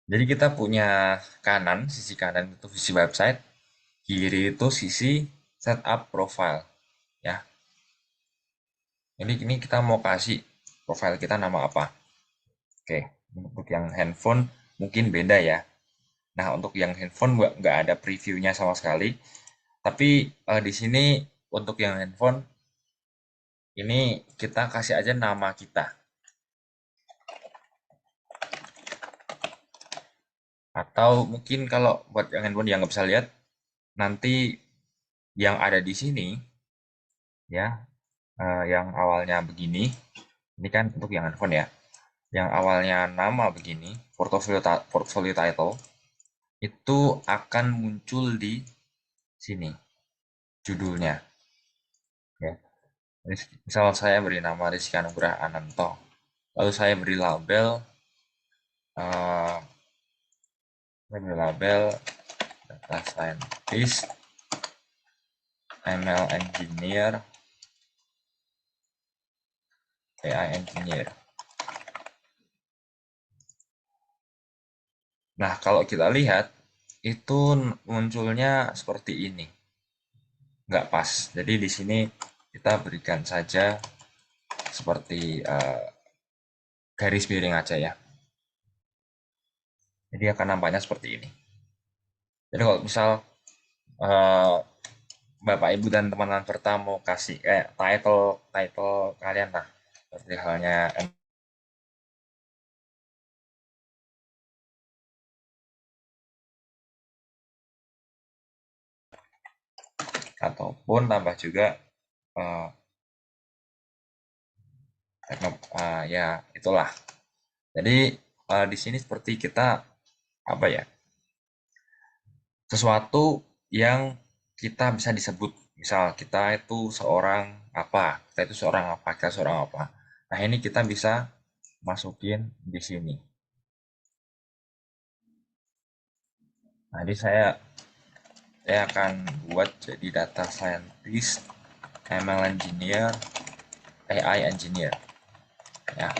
jadi kita punya kanan, sisi kanan itu sisi website, kiri itu sisi setup profile, ya. Jadi ini kita mau kasih profile kita nama apa? Oke, untuk yang handphone mungkin beda ya. Nah, untuk yang handphone nggak ada previewnya sama sekali. Tapi di sini untuk yang handphone ini kita kasih aja nama kita. Atau mungkin kalau buat yang handphone yang nggak bisa lihat, nanti yang ada di sini ya, yang awalnya begini, ini kan untuk yang handphone ya. Yang awalnya nama begini, portfolio title, itu akan muncul di sini judulnya. Ya. Misal saya beri nama Rizky Anugrah Ananto, lalu saya beri label, data scientist, ML engineer, AI engineer. Nah, kalau kita lihat, itu munculnya seperti ini. Nggak pas. Jadi di sini kita berikan saja seperti garis miring aja ya. Jadi akan nampaknya seperti ini. Jadi kalau misal Bapak Ibu dan teman-teman pertama mau kasih title kalian lah, seperti halnya ataupun tambah juga ya itulah. Jadi di sini seperti kita apa ya, sesuatu yang kita bisa disebut, misal kita itu seorang apa, kita seorang apa. Nah ini kita bisa masukin di sini. Nah jadi saya akan buat jadi data scientist, ML engineer, AI engineer ya.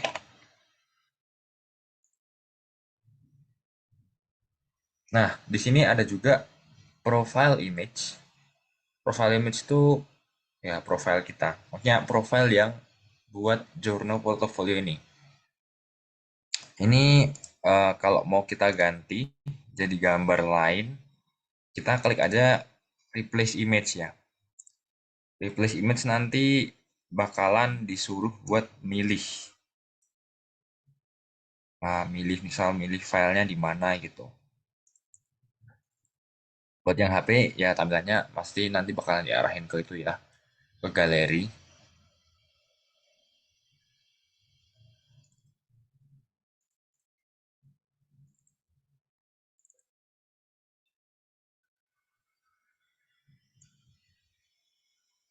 Nah di sini ada juga profile image. Profile image itu ya profile kita, maksudnya profile yang buat jurnal portofolio ini. Ini kalau mau kita ganti jadi gambar lain, kita klik aja replace image ya. Replace image nanti bakalan disuruh buat milih. Nah, milih filenya di mana gitu. Buat yang HP ya tampilannya pasti nanti bakalan diarahin ke itu ya, ke galeri.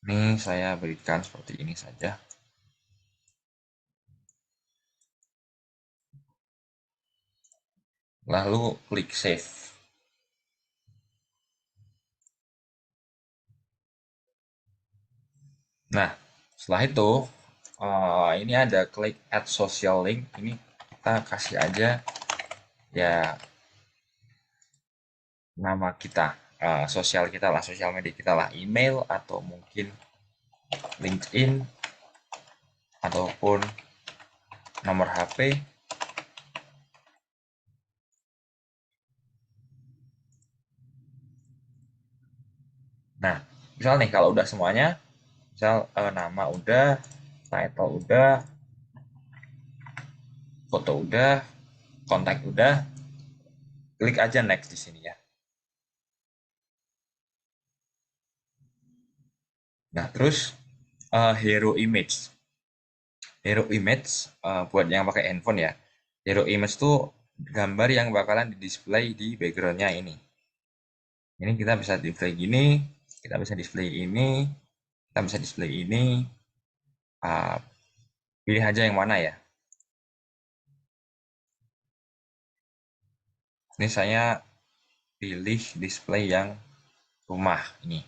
Ini saya berikan seperti ini saja. Lalu klik save. Nah, setelah itu ini ada klik add social link. Ini kita kasih aja ya nama kita, sosial kita lah, sosial media kita lah, email atau mungkin LinkedIn ataupun nomor HP Nah, misal nih kalau udah semuanya, misal nama udah, title udah, foto udah, kontak udah, klik aja next di sini ya. Nah, terus hero image. Hero image buat yang pakai handphone ya. Hero image tuh gambar yang bakalan di display di backgroundnya ini. Ini kita bisa display gini, kita bisa display ini, kita bisa display ini. Pilih aja yang mana ya. Ini saya pilih display yang rumah ini.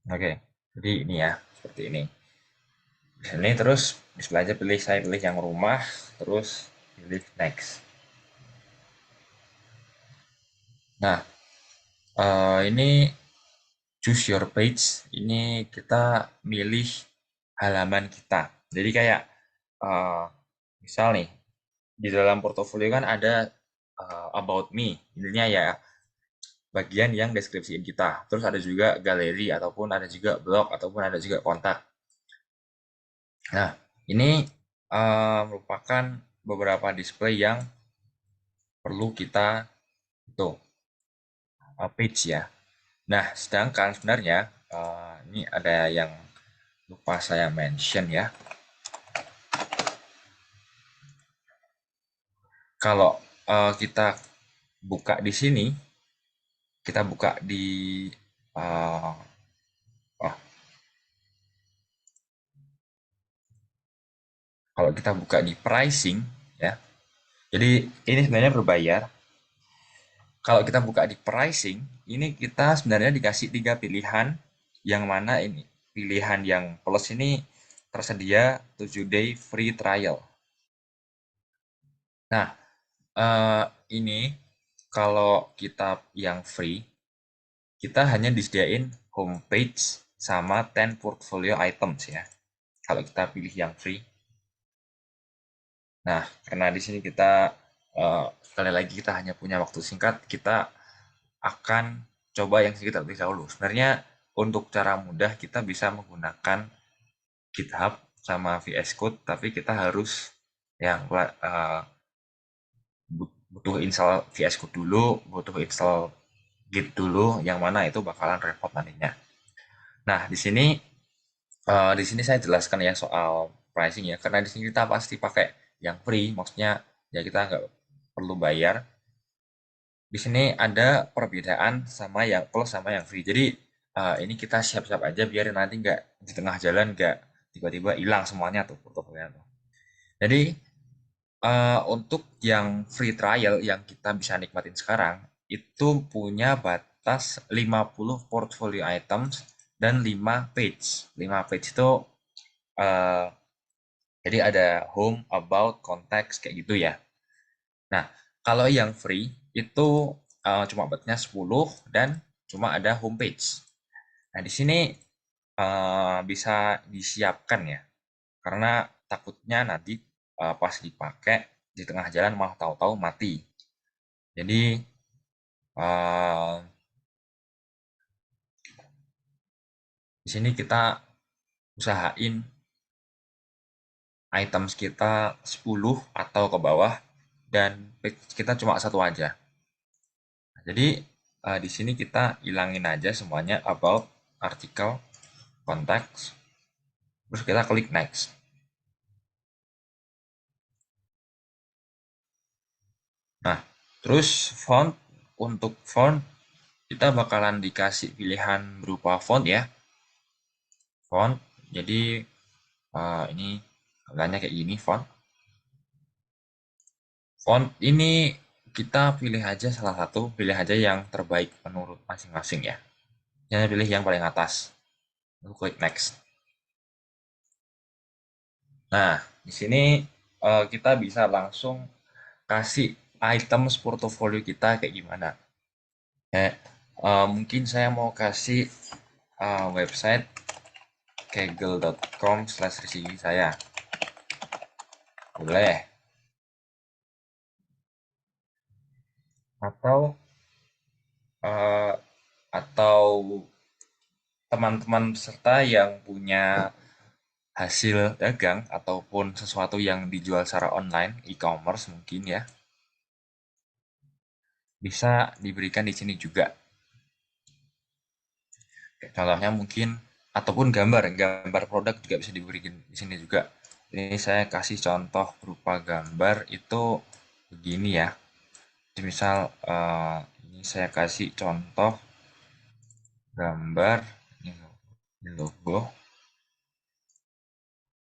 Oke, jadi ini ya, seperti ini. Di sini terus display aja saya pilih yang rumah, terus pilih next. Nah, ini choose your page, ini kita milih halaman kita. Jadi kayak misal nih, di dalam portofolio kan ada about me, intinya ya bagian yang deskripsiin kita. Terus ada juga galeri, ataupun ada juga blog, ataupun ada juga kontak. Nah, ini merupakan beberapa display yang perlu kita itu page ya. Nah, sedangkan sebenarnya ini ada yang lupa saya mention ya. Kalau kita buka di sini, kita buka di kalau kita buka di pricing ya. Jadi ini sebenarnya berbayar. Kalau kita buka di pricing, ini kita sebenarnya dikasih 3 pilihan, yang mana ini pilihan yang plus ini tersedia 7 day free trial. Nah, ini kalau kita yang free, kita hanya disediain homepage sama 10 portfolio items ya. Kalau kita pilih yang free. Nah, karena di sini kita sekali lagi kita hanya punya waktu singkat, kita akan coba yang sedikit terlebih dahulu. Sebenarnya untuk cara mudah kita bisa menggunakan GitHub sama VS Code, tapi kita harus yang butuh install VS Code dulu, butuh install Git dulu, yang mana itu bakalan repot nantinya. Nah, di sini saya jelaskan ya soal pricing ya, karena di sini kita pasti pakai yang free, maksudnya ya kita nggak perlu bayar. Di sini ada perbedaan sama yang plus sama yang free. Jadi ini kita siap-siap aja biar nanti nggak di tengah jalan nggak tiba-tiba hilang semuanya tuh portofolio tuh. Jadi untuk yang free trial yang kita bisa nikmatin sekarang itu punya batas 50 portfolio items dan 5 page. 5 page itu jadi ada home, about, context kayak gitu ya. Nah, kalau yang free itu cuma batnya 10 dan cuma ada homepage. Nah, di sini bisa disiapkan ya. Karena takutnya nanti pas dipakai di tengah jalan malah tahu-tahu mati. Jadi di sini kita usahain items kita 10 atau ke bawah dan page kita cuma satu aja. Jadi di sini kita hilangin aja semuanya about, artikel, context, terus kita klik next. Nah, terus font, untuk font kita bakalan dikasih pilihan berupa font ya. Font, jadi ini tampilannya kayak gini font. Font ini kita pilih aja salah satu, pilih aja yang terbaik menurut masing-masing ya. Jangan pilih yang paling atas. Lalu klik next. Nah, di sini kita bisa langsung kasih items portofolio kita kayak gimana. Mungkin saya mau kasih website kaggle.com/resume saya. Boleh. Atau atau teman-teman peserta yang punya hasil dagang ataupun sesuatu yang dijual secara online, e-commerce mungkin ya, bisa diberikan di sini juga. Contohnya mungkin ataupun gambar produk juga bisa diberikan di sini juga. Ini saya kasih contoh berupa gambar itu begini ya. Misal ini saya kasih contoh gambar ini logo.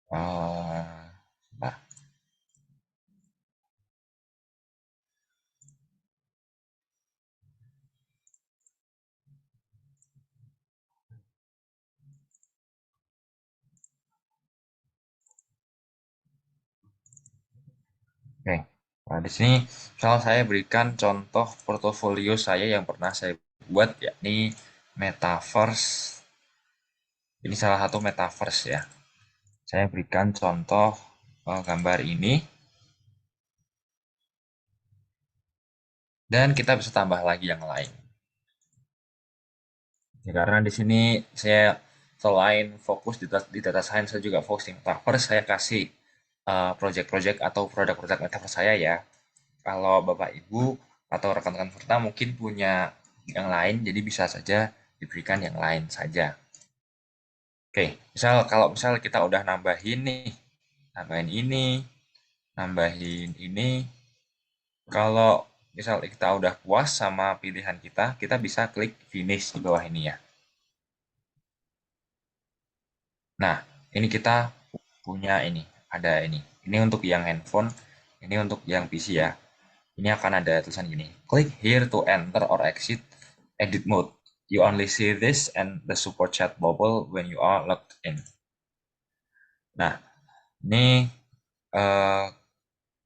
Nah, oke. Nah, di sini misal saya berikan contoh portofolio saya yang pernah saya buat, yakni Metaverse. Ini salah satu Metaverse ya. Saya berikan contoh gambar ini. Dan kita bisa tambah lagi yang lain. Ya, karena di sini saya selain fokus di data science, saya juga fokus di Metaverse. Saya kasih project-project atau produk-produk Metaverse saya ya. Kalau Bapak Ibu atau rekan-rekan peserta mungkin punya yang lain, jadi bisa saja diberikan yang lain saja. Oke, kalau misal kita udah nambahin nih, nambahin ini, nambahin ini, kalau misal kita udah puas sama pilihan kita, kita bisa klik finish di bawah ini ya. Nah, ini kita punya ini, ada ini. Ini untuk yang handphone, ini untuk yang PC ya. Ini akan ada tulisan gini, click here to enter or exit edit mode. You only see this and the support chat bubble when you are logged in. Nah, ini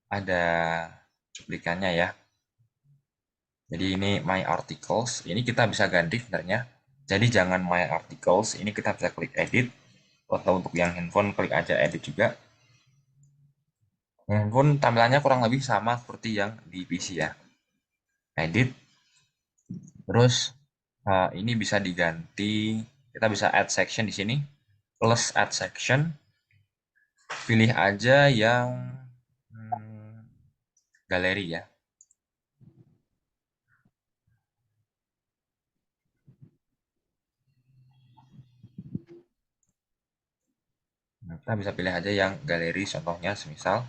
ada cuplikannya ya. Jadi ini my articles, ini kita bisa ganti sebenarnya. Jadi jangan my articles, ini kita bisa klik edit. Atau untuk yang handphone klik aja edit juga. Handphone tampilannya kurang lebih sama seperti yang di PC ya. Edit. Terus ini bisa diganti, kita bisa add section di sini. Plus add section. Pilih aja yang galeri ya. Nah, kita bisa pilih aja yang galeri, contohnya semisal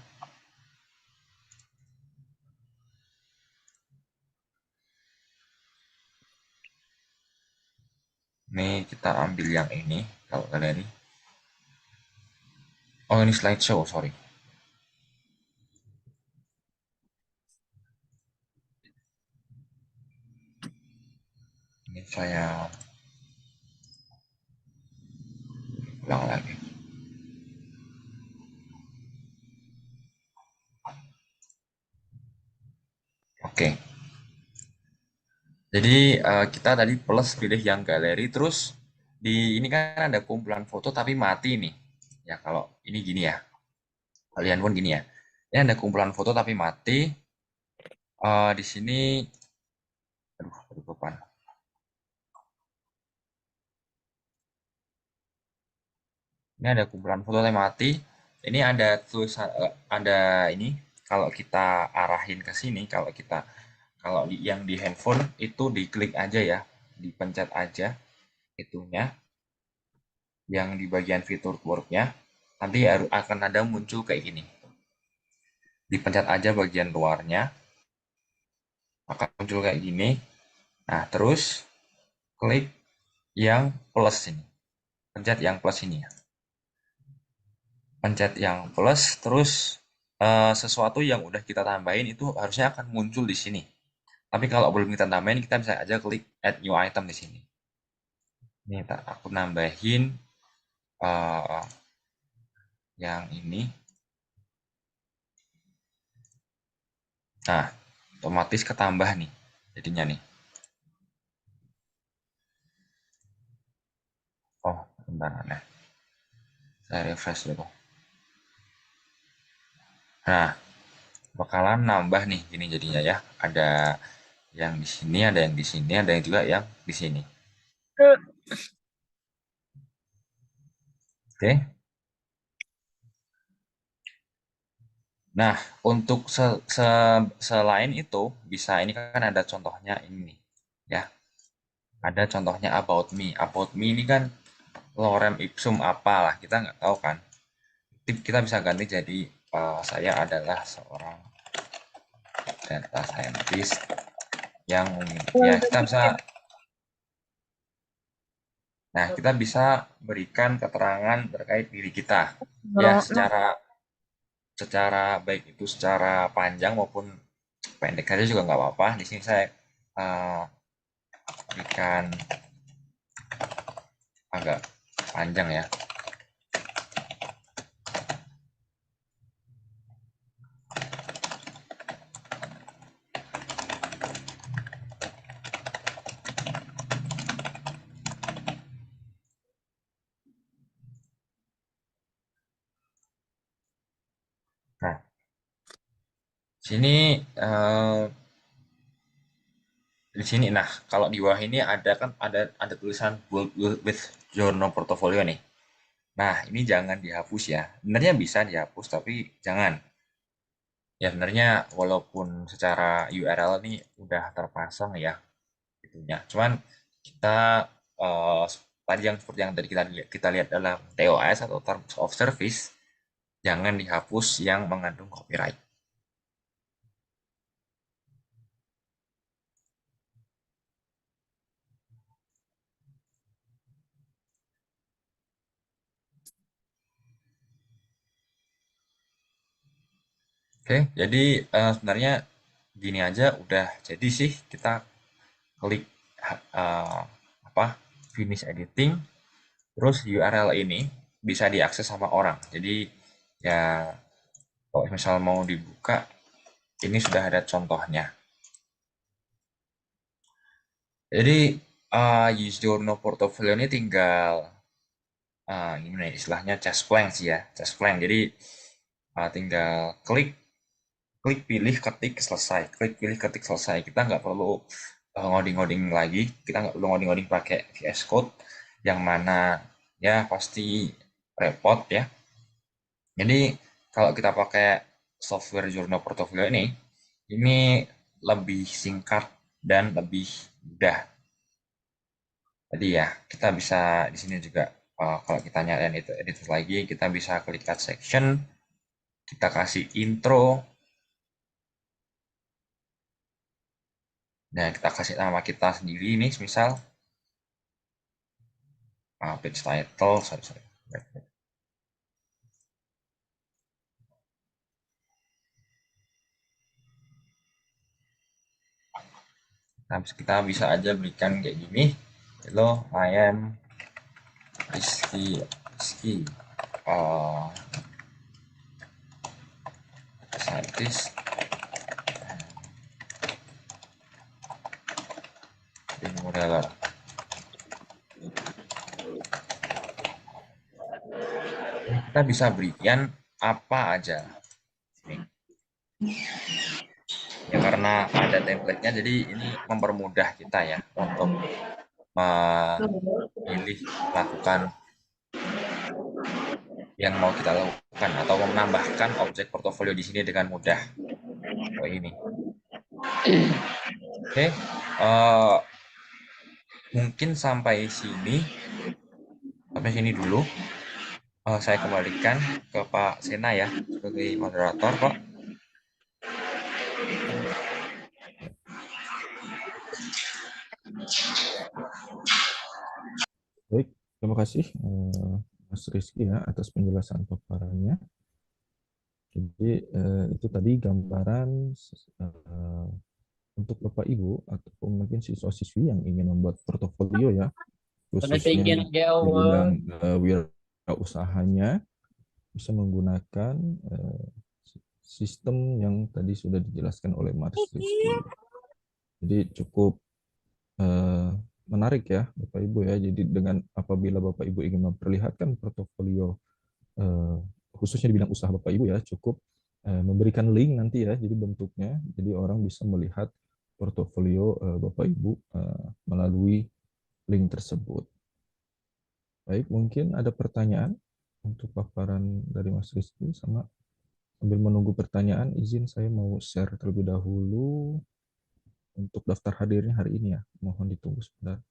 ini kita ambil yang ini kalau galeri. Oh, ini slideshow, sorry. Ini saya ulang lagi. Oke. Jadi kita tadi plus pilih yang galeri, terus di ini kan ada kumpulan foto tapi mati nih. Ya kalau ini gini ya, kalian pun gini ya. Ini ada kumpulan foto tapi mati. Di sini, aduh, ketutupan. Ini ada kumpulan foto tapi mati. Ini ada tulisan, ada ini. Kalau kita arahin ke sini, kalau yang di handphone itu diklik aja ya, dipencet aja itunya. Yang di bagian fitur worknya nanti akan ada muncul kayak gini, dipencet aja bagian luarnya akan muncul kayak gini. Nah, terus klik yang plus ini, pencet yang plus ini ya, pencet yang plus, terus sesuatu yang udah kita tambahin itu harusnya akan muncul di sini. Tapi kalau belum kita tambahin, kita bisa aja klik add new item di sini. Ini aku nambahin yang ini. Nah, otomatis ketambah nih jadinya nih. Oh, bentar, aneh. Saya refresh dulu. Nah, bakalan nambah nih gini jadinya ya. Ada yang di sini, ada yang di sini, ada yang juga yang di sini. Oke. Nah, untuk selain itu bisa ini kan ada contohnya ini nih, ya. Ada contohnya about me. About me ini kan lorem ipsum apalah kita nggak tahu kan. Kita bisa ganti jadi saya adalah seorang data scientist yang ya kita bisa berikan keterangan terkait diri kita ya secara baik itu secara panjang maupun pendek aja juga nggak apa-apa. Di sini saya berikan agak panjang ya. Nah, sini di sini nah kalau di bawah ini ada kan ada tulisan bold with journal portfolio nih. Nah, ini jangan dihapus ya. Sebenarnya bisa dihapus tapi jangan. Ya sebenarnya walaupun secara URL ini udah terpasang ya itunya. Cuman kita tadi yang seperti yang tadi kita lihat dalam TOS atau Terms of Service jangan dihapus yang mengandung copyright. Oke, jadi sebenarnya gini aja udah jadi sih kita klik finish editing, terus URL ini bisa diakses sama orang. Jadi ya kalau misal mau dibuka, ini sudah ada contohnya. Jadi use journal portfolio ini tinggal gimana ya, istilahnya chest blank sih ya, chest blank. Jadi tinggal klik pilih ketik selesai, klik pilih ketik selesai. Kita nggak perlu ngoding-ngoding lagi, kita nggak perlu ngoding-ngoding pakai VS Code yang mana ya pasti repot ya. Jadi kalau kita pakai software journal portfolio ini lebih singkat dan lebih mudah. Jadi ya kita bisa di sini juga kalau kita nyalain itu editor lagi, kita bisa klik add section, kita kasih intro. Nah, kita kasih nama kita sendiri ini, misal page title, sorry. Nah, kita bisa aja berikan kayak gini. Hello, I am Rizky scientist in modeler. Kita bisa berikan apa aja. Ya karena ada template-nya, jadi ini mempermudah kita ya untuk memilih melakukan yang mau kita lakukan atau menambahkan objek portofolio di sini dengan mudah. Oh ini. Oke, mungkin sampai sini dulu. Saya kembalikan ke Pak Sena ya sebagai moderator, Pak. Baik, terima kasih Mas Rizky ya atas penjelasan paparannya. Jadi itu tadi gambaran untuk Bapak Ibu ataupun mungkin siswa-siswi yang ingin membuat portofolio ya, khususnya di bidang wirausahanya bisa menggunakan sistem yang tadi sudah dijelaskan oleh Mas Rizky. Jadi cukup menarik ya Bapak Ibu ya. Jadi dengan apabila Bapak Ibu ingin memperlihatkan portofolio khususnya di bidang usaha Bapak Ibu ya, cukup memberikan link nanti ya, jadi bentuknya, jadi orang bisa melihat portofolio Bapak Ibu melalui link tersebut. Baik, mungkin ada pertanyaan untuk paparan dari Mas Rizky. Sama sambil menunggu pertanyaan, izin saya mau share terlebih dahulu untuk daftar hadirnya hari ini ya. Mohon ditunggu sebentar.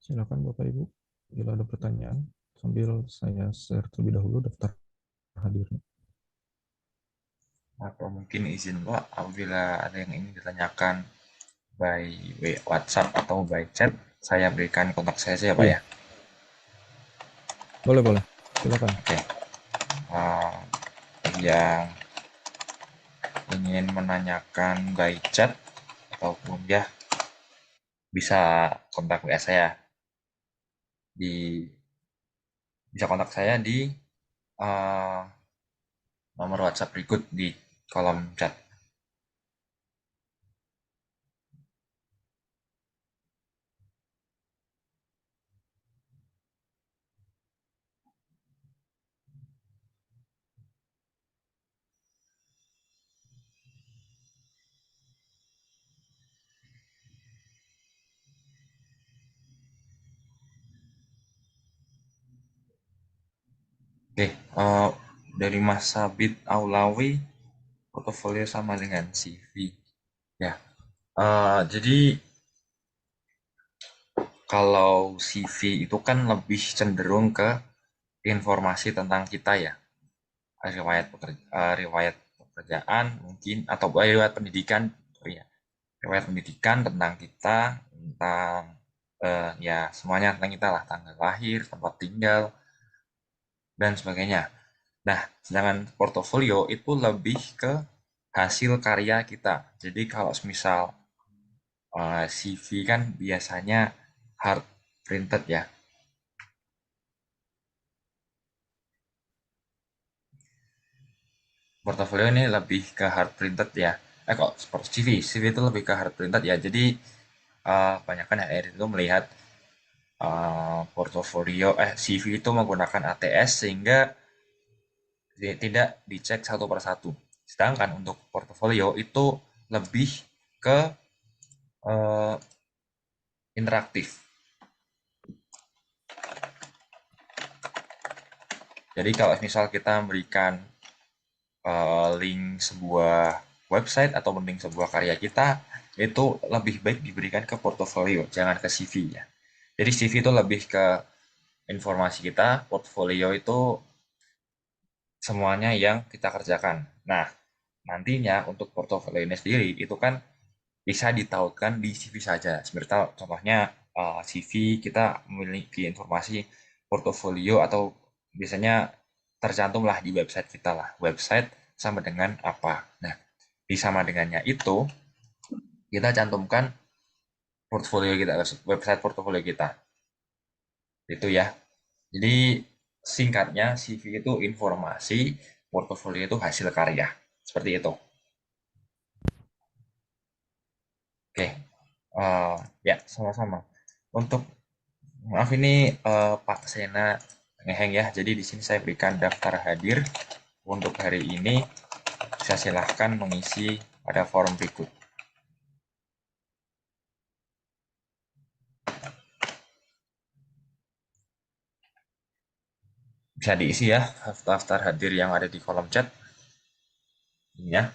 Silakan Bapak Ibu, bila ada pertanyaan, sambil saya share terlebih dahulu daftar hadirnya. Atau mungkin izin Pak, apabila ada yang ingin ditanyakan by WhatsApp atau by chat, saya berikan kontak saya saja Pak Iya. ya. Boleh. Silakan. Oke. Yang ingin menanyakan by chat ataupun ya bisa kontak WA saya bisa kontak saya di nomor WhatsApp berikut di kolom chat. Oke, dari Mas Sabit Aulawi, portofolio sama dengan CV. Ya, jadi kalau CV itu kan lebih cenderung ke informasi tentang kita ya, riwayat pekerjaan mungkin atau riwayat pendidikan, ya, riwayat pendidikan tentang kita, tentang ya semuanya tentang kita lah, tanggal lahir, tempat tinggal, dan sebagainya. Nah, sedangkan portofolio itu lebih ke hasil karya kita. Jadi kalau misal CV kan biasanya hard printed ya. Portofolio ini lebih ke hard printed ya. Kok CV itu lebih ke hard printed ya. Jadi kebanyakan HR itu melihat portofolio CV itu menggunakan ATS sehingga tidak dicek satu persatu. Sedangkan untuk portofolio itu lebih ke interaktif. Jadi kalau misal kita memberikan link sebuah website atau link sebuah karya kita, itu lebih baik diberikan ke portofolio, jangan ke CV ya. Jadi CV itu lebih ke informasi kita, portfolio itu semuanya yang kita kerjakan. Nah, nantinya untuk portofolio ini sendiri itu kan bisa ditautkan di CV saja. Seperti contohnya CV kita memiliki informasi portofolio atau biasanya tercantumlah di website kita lah. Website sama dengan apa. Nah, di sama dengannya itu kita cantumkan portfolio kita, website portofolio kita. Itu ya. Jadi singkatnya CV itu informasi, portofolio itu hasil karya. Seperti itu. Oke. Ya, sama-sama. Untuk maaf ini Pak Sena ngeheng ya. Jadi di sini saya berikan daftar hadir untuk hari ini. Saya silahkan mengisi pada form berikut. bisa diisi ya daftar hadir yang ada di kolom chat ini ya.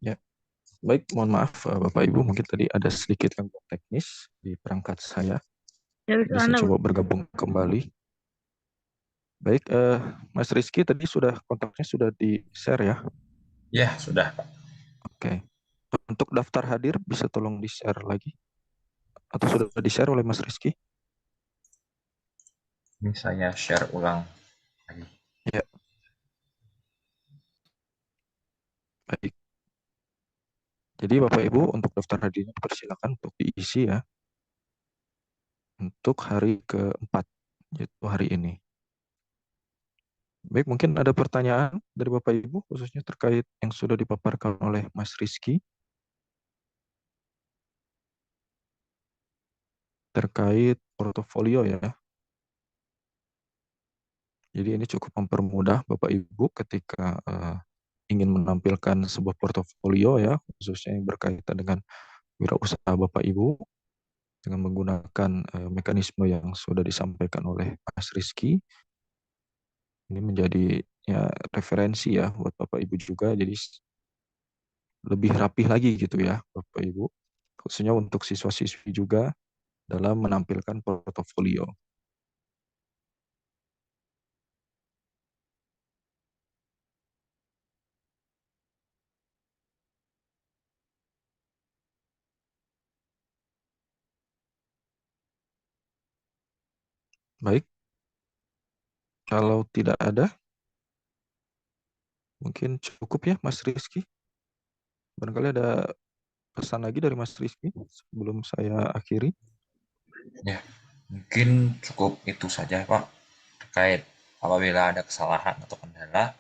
Ya, baik, mohon maaf Bapak Ibu, mungkin tadi ada sedikit gangguan teknis di perangkat saya. Bisa coba bergabung kembali. Baik, Mas Rizky tadi kontaknya sudah di-share ya. Ya, sudah. Oke. Untuk daftar hadir bisa tolong di-share lagi atau sudah di-share oleh Mas Rizky? Ini saya share ulang lagi. Ya, baik. Jadi Bapak Ibu untuk daftar hadirnya persilakan untuk diisi ya. Untuk hari keempat, yaitu hari ini. Baik, mungkin ada pertanyaan dari Bapak Ibu khususnya terkait yang sudah dipaparkan oleh Mas Rizky terkait portofolio ya. Jadi ini cukup mempermudah Bapak Ibu ketika ingin menampilkan sebuah portofolio ya, khususnya yang berkaitan dengan wirausaha Bapak Ibu dengan menggunakan mekanisme yang sudah disampaikan oleh Mas Rizky. Ini menjadi ya referensi ya buat Bapak Ibu juga, jadi lebih rapih lagi gitu ya Bapak Ibu, khususnya untuk siswa-siswi juga dalam menampilkan portofolio. Baik, kalau tidak ada, mungkin cukup ya Mas Rizky. Barangkali ada pesan lagi dari Mas Rizky sebelum saya akhiri. Ya, mungkin cukup itu saja Pak terkait apabila ada kesalahan atau kendala.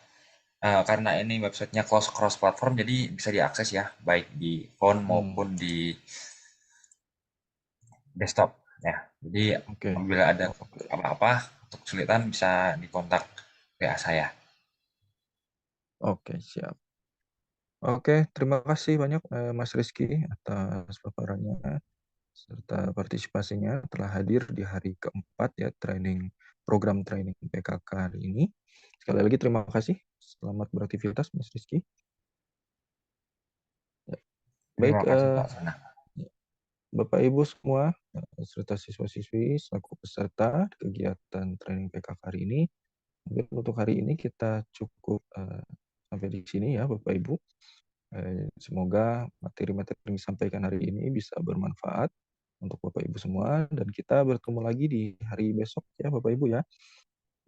Karena ini websitenya cross platform, jadi bisa diakses ya, baik di phone maupun di desktop. Ya, jadi Oke. apabila ada apa-apa untuk kesulitan bisa dikontak WA saya. Oke, siap. Oke, terima kasih banyak Mas Rizky atas paparannya serta partisipasinya telah hadir di hari keempat ya program training PKK hari ini. Sekali lagi terima kasih. Selamat beraktivitas Mas Rizky. Ya. Baik, Terima kasih Pak Sana. Bapak Ibu semua serta siswa-siswi selaku peserta kegiatan training PKK hari ini. Mungkin untuk hari ini kita cukup sampai di sini ya Bapak Ibu. Semoga materi-materi yang disampaikan hari ini bisa bermanfaat untuk Bapak Ibu semua dan kita bertemu lagi di hari besok ya Bapak Ibu ya.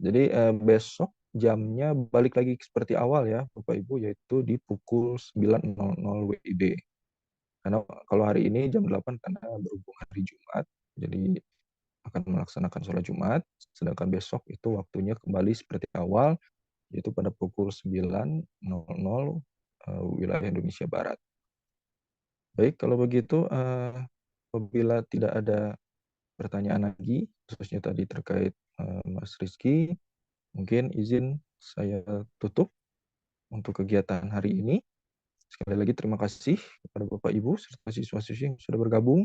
Jadi besok jamnya balik lagi seperti awal ya Bapak Ibu, yaitu di pukul 9.00 WIB. Karena kalau hari ini jam 8 karena berhubung hari Jumat, jadi akan melaksanakan sholat Jumat, sedangkan besok itu waktunya kembali seperti awal, yaitu pada pukul 9.00 wilayah Indonesia Barat. Baik, kalau begitu apabila tidak ada pertanyaan lagi, khususnya tadi terkait Mas Rizky, mungkin izin saya tutup untuk kegiatan hari ini. Sekali lagi terima kasih kepada Bapak Ibu serta siswa-siswi yang sudah bergabung.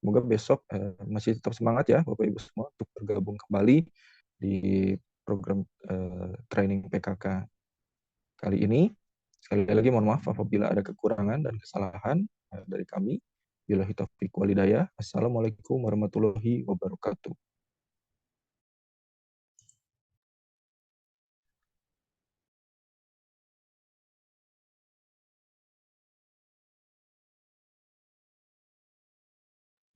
Semoga besok masih tetap semangat ya Bapak Ibu semua untuk bergabung kembali di program training PKK kali ini. Sekali lagi mohon maaf apabila ada kekurangan dan kesalahan dari kami. Billahi taufiq walhidayah. Assalamualaikum warahmatullahi wabarakatuh.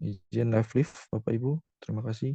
Izin live Bapak Ibu. Terima kasih.